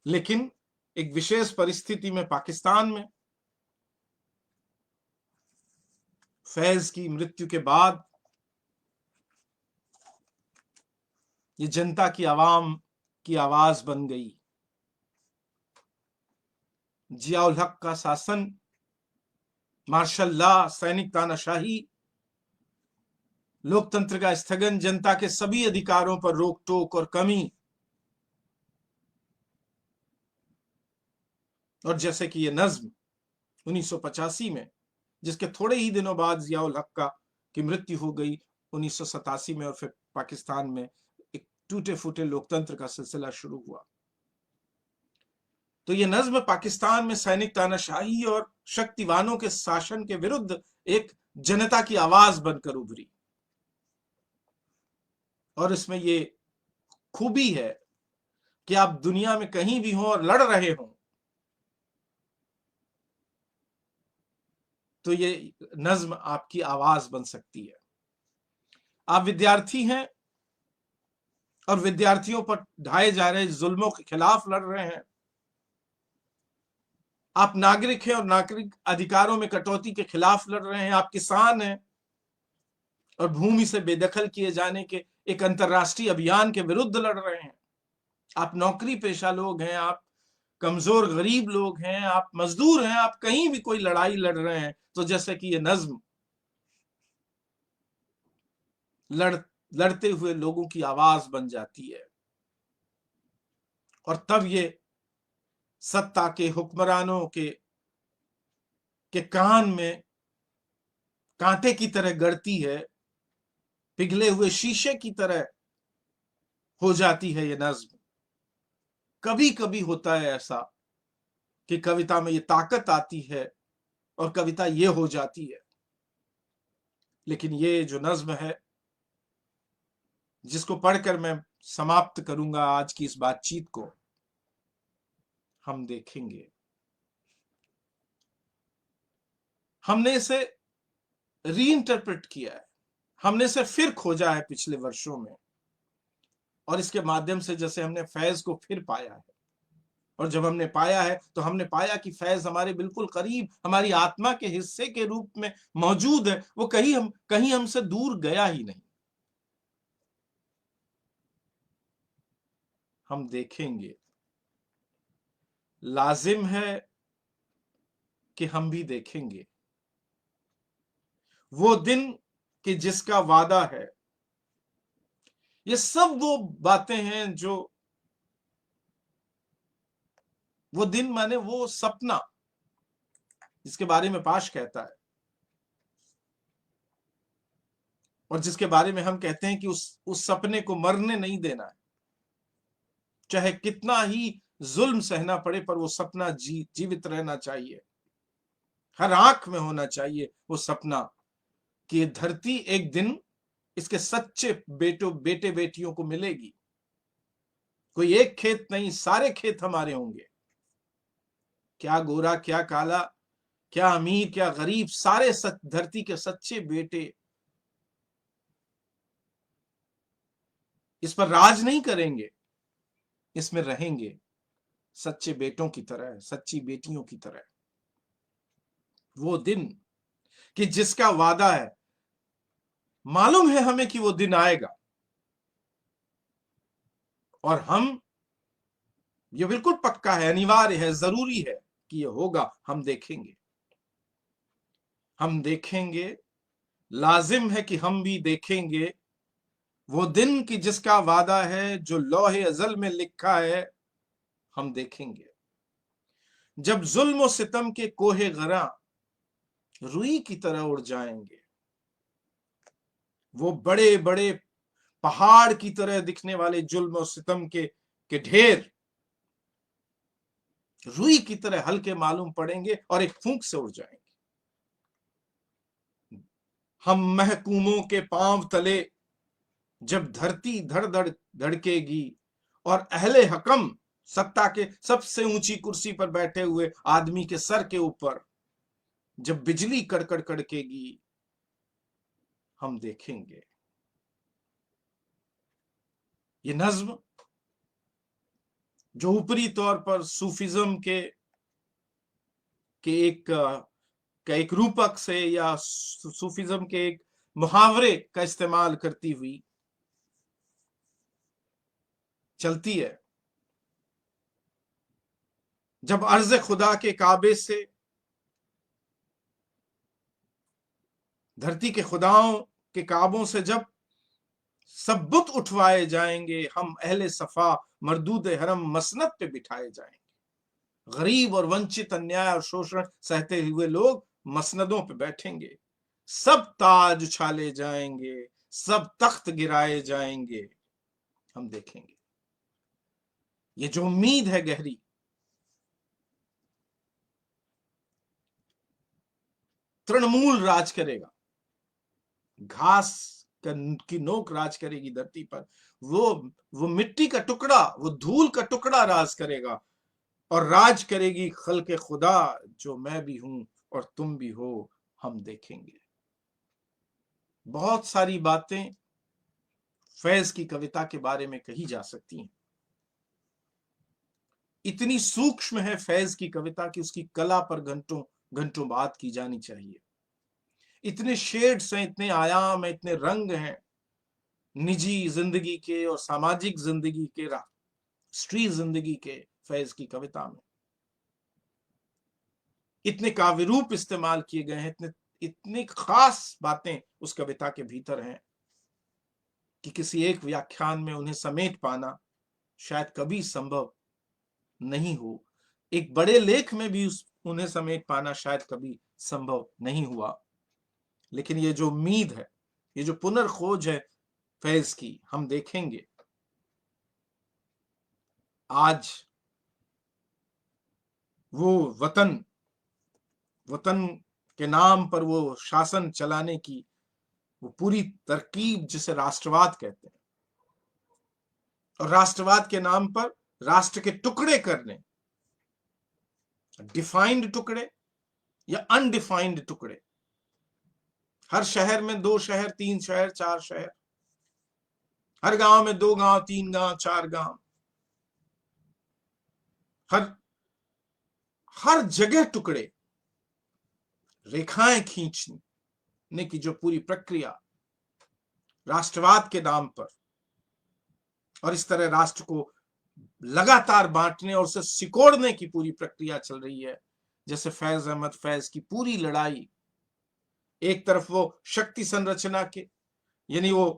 लेकिन एक विशेष परिस्थिति में, पाकिस्तान में फैज की मृत्यु के बाद ये जनता की आवाम की आवाज बन गई। जियाउल हक का शासन, मार्शल लॉ, सैनिक तानाशाही, लोकतंत्र का स्थगन, जनता के सभी अधिकारों पर रोक टोक और कमी, और जैसे कि ये नज्म 1985 में, जिसके थोड़े ही दिनों बाद जियाउल हक की मृत्यु हो गई 1987 में, और फिर पाकिस्तान में एक टूटे फूटे लोकतंत्र का सिलसिला शुरू हुआ। तो ये नज्म पाकिस्तान में सैनिक तानाशाही और शक्तिवानों के शासन के विरुद्ध एक जनता की आवाज बनकर उभरी। और इसमें ये खूबी है कि आप दुनिया में कहीं भी हो और लड़ रहे हो तो ये नज्म आपकी आवाज बन सकती है। आप विद्यार्थी हैं और विद्यार्थियों पर ढाए जा रहे जुल्मों के खिलाफ लड़ रहे हैं। आप नागरिक हैं और नागरिक अधिकारों में कटौती के खिलाफ लड़ रहे हैं। आप किसान हैं और भूमि से बेदखल किए जाने के एक अंतर्राष्ट्रीय अभियान के विरुद्ध लड़ रहे हैं। आप नौकरी पेशा लोग हैं, आप कमजोर गरीब लोग हैं, आप मजदूर हैं, आप कहीं भी कोई लड़ाई लड़ रहे हैं तो जैसे कि ये नज्म लड़ते हुए लोगों की आवाज बन जाती है। और तब ये सत्ता के हुक्मरानों के कान में कांटे की तरह गड़ती है, पिघले हुए शीशे की तरह हो जाती है ये नज्म। कभी कभी होता है ऐसा कि कविता में ये ताकत आती है और कविता ये हो जाती है। लेकिन ये जो नज्म है जिसको पढ़कर मैं समाप्त करूंगा आज की इस बातचीत को, हम देखेंगे, हमने इसे रीइंटरप्रेट किया है, हमने इसे फिर खोजा है पिछले वर्षों में, और इसके माध्यम से जैसे हमने फैज को फिर पाया है। और जब हमने पाया है तो हमने पाया कि फैज हमारे बिल्कुल करीब, हमारी आत्मा के हिस्से के रूप में मौजूद है। वो कहीं हमसे दूर गया ही नहीं। हम देखेंगे, लाजिम है कि हम भी देखेंगे वो दिन कि जिसका वादा है। ये सब वो बातें हैं जो, वो दिन माने वो सपना जिसके बारे में पाश कहता है और जिसके बारे में हम कहते हैं कि उस सपने को मरने नहीं देना है। चाहे कितना ही जुल्म सहना पड़े पर वो सपना जीवित रहना चाहिए। हर आंख में होना चाहिए वो सपना कि धरती एक दिन इसके सच्चे बेटे बेटियों को मिलेगी। कोई एक खेत नहीं, सारे खेत हमारे होंगे। क्या गोरा क्या काला, क्या अमीर क्या गरीब, सारे धरती के सच्चे बेटे इस पर राज नहीं करेंगे, इसमें रहेंगे सच्चे बेटों की तरह, सच्ची बेटियों की तरह। वो दिन कि जिसका वादा है, मालूम है हमें कि वो दिन आएगा और हम, ये बिल्कुल पक्का है, अनिवार्य है, जरूरी है कि ये होगा। हम देखेंगे, हम देखेंगे, लाजिम है कि हम भी देखेंगे वो दिन कि जिसका वादा है, जो लौहे अजल में लिखा है। हम देखेंगे जब जुल्म और सितम के कोहे गरा रुई की तरह उड़ जाएंगे। वो बड़े बड़े पहाड़ की तरह दिखने वाले जुल्म और सितम के ढेर रुई की तरह हल्के मालूम पड़ेंगे और एक फूंक से उड़ जाएंगे। हम महकूमों के पांव तले जब धरती धड़ धड़ धड़केगी और अहले हकम, सत्ता के सबसे ऊंची कुर्सी पर बैठे हुए आदमी के सर के ऊपर जब बिजली कड़कड़ कड़केगी, हम देखेंगे। ये नज्म जो ऊपरी तौर पर सूफिज्म के एक रूपक से या सूफिज्म के एक मुहावरे का इस्तेमाल करती हुई चलती है, जब अर्ज खुदा के काबे से धरती के खुदाओं के काबों से जब सब बुत उठवाए जाएंगे, हम अहले सफा मरदूद हरम मसनद पे बिठाए जाएंगे। गरीब और वंचित, अन्याय और शोषण सहते हुए लोग मसनदों पे बैठेंगे। सब ताज उछाले जाएंगे, सब तख्त गिराए जाएंगे। हम देखेंगे। ये जो उम्मीद है गहरी, तृणमूल राज करेगा, घास की नोक राज करेगी धरती पर, वो मिट्टी का टुकड़ा, वो धूल का टुकड़ा राज करेगा, और राज करेगी खल्के खुदा, जो मैं भी हूं और तुम भी हो, हम देखेंगे। बहुत सारी बातें फैज की कविता के बारे में कही जा सकती हैं। इतनी सूक्ष्म है फैज की कविता कि उसकी कला पर घंटों घंटों बात की जानी चाहिए। इतने शेड्स हैं, इतने आयाम हैं, इतने रंग हैं निजी जिंदगी के और सामाजिक जिंदगी के, राष्ट्रीय जिंदगी के फैज की कविता में। इतने काव्य रूप इस्तेमाल किए गए हैं, इतनी खास बातें उस कविता के भीतर हैं कि किसी एक व्याख्यान में उन्हें समेट पाना शायद कभी संभव नहीं हो। एक बड़े लेख में भी उन्हें समेट पाना शायद कभी संभव नहीं हुआ। लेकिन ये जो उम्मीद है, ये जो पुनर्खोज है फैज की, हम देखेंगे आज वो वतन के नाम पर वो शासन चलाने की वो पूरी तरकीब, जिसे राष्ट्रवाद कहते हैं, और राष्ट्रवाद के नाम पर राष्ट्र के टुकड़े करने, डिफाइंड टुकड़े या अनडिफाइंड टुकड़े, हर शहर में 2 शहर, 3 शहर, 4 शहर, हर गांव में 2 गांव, 3 गांव, 4 गांव, हर जगह टुकड़े, रेखाएं खींचने की जो पूरी प्रक्रिया राष्ट्रवाद के नाम पर, और इस तरह राष्ट्र को लगातार बांटने और उसे सिकोड़ने की पूरी प्रक्रिया चल रही है। जैसे फैज अहमद फैज की पूरी लड़ाई, एक तरफ वो शक्ति संरचना के, यानी वो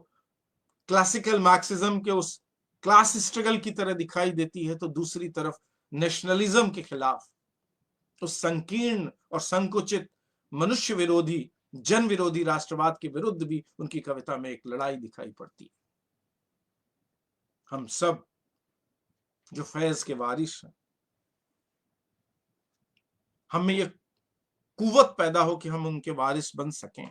क्लासिकल मार्क्सिज्म के उस क्लास स्ट्रगल की तरह दिखाई देती है, तो दूसरी तरफ नेशनलिज्म के खिलाफ, उस संकीर्ण और संकुचित मनुष्य विरोधी, जन विरोधी राष्ट्रवाद के विरुद्ध भी उनकी कविता में एक लड़ाई दिखाई पड़ती है। हम सब जो फैज के वारिस हैं, हमें यह कुव्वत पैदा हो कि हम उनके वारिस बन सकें।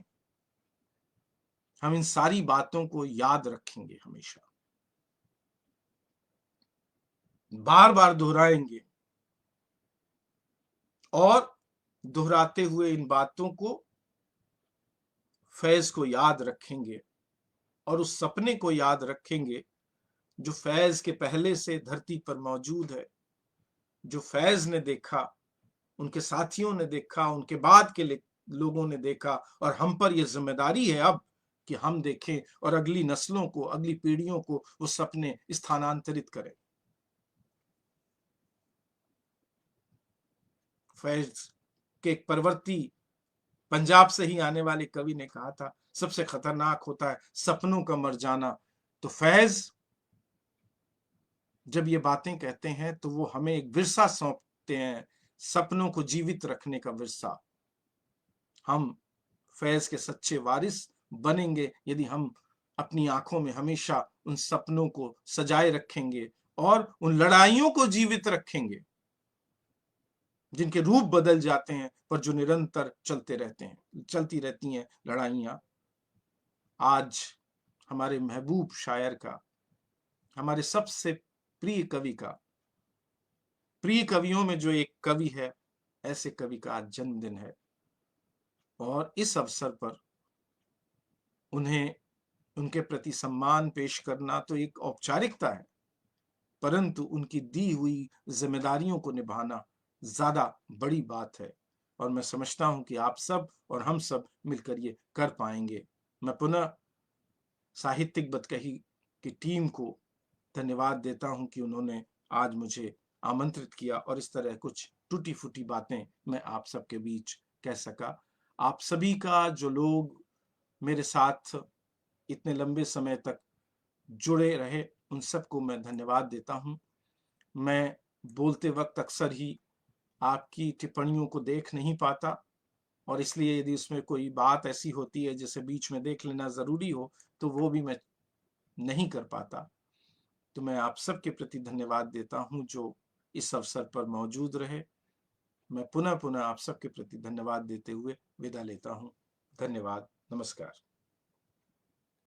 हम इन सारी बातों को याद रखेंगे, हमेशा बार बार दोहराएंगे, और दोहराते हुए इन बातों को, फैज को याद रखेंगे, और उस सपने को याद रखेंगे जो फैज के पहले से धरती पर मौजूद है, जो फैज ने देखा, उनके साथियों ने देखा, उनके बाद के लोगों ने देखा, और हम पर यह जिम्मेदारी है अब कि हम देखें और अगली नस्लों को, अगली पीढ़ियों को वो सपने स्थानांतरित करें। फैज के एक परवर्ती पंजाब से ही आने वाले कवि ने कहा था, सबसे खतरनाक होता है सपनों का मर जाना। तो फैज जब ये बातें कहते हैं तो वो हमें एक विरसा सौंपते हैं, सपनों को जीवित रखने का विरसा। हम फैज के सच्चे वारिस बनेंगे यदि हम अपनी आंखों में हमेशा उन सपनों को सजाए रखेंगे और उन लड़ाइयों को जीवित रखेंगे जिनके रूप बदल जाते हैं, पर जो निरंतर चलती रहती हैं लड़ाइयां। आज हमारे महबूब शायर का, हमारे सबसे प्रिय कवि का, प्रिय कवियों में जो एक कवि है, ऐसे कवि का आज जन्मदिन है, और इस अवसर पर उन्हें, उनके प्रति सम्मान पेश करना तो एक औपचारिकता है, परंतु उनकी दी हुई जिम्मेदारियों को निभाना ज्यादा बड़ी बात है। और मैं समझता हूं कि आप सब और हम सब मिलकर ये कर पाएंगे। मैं पुनः साहित्यिक बतकही की टीम को धन्यवाद देता हूं कि उन्होंने आज मुझे आमंत्रित किया और इस तरह कुछ टूटी फूटी बातें मैं आप सबके बीच कह सका। आप सभी का, जो लोग मेरे साथ इतने लंबे समय तक जुड़े रहे, उन सबको मैं धन्यवाद देता हूं। मैं बोलते वक्त अक्सर ही आपकी टिप्पणियों को देख नहीं पाता, और इसलिए यदि उसमें कोई बात ऐसी होती है जिसे बीच में देख लेना जरूरी हो, तो वो भी मैं नहीं कर पाता। तो मैं आप सबके प्रति धन्यवाद देता हूं जो इस अवसर पर मौजूद रहे। मैं पुनः पुनः आप सबके प्रति धन्यवाद देते हुए विदा लेता हूं। धन्यवाद, नमस्कार।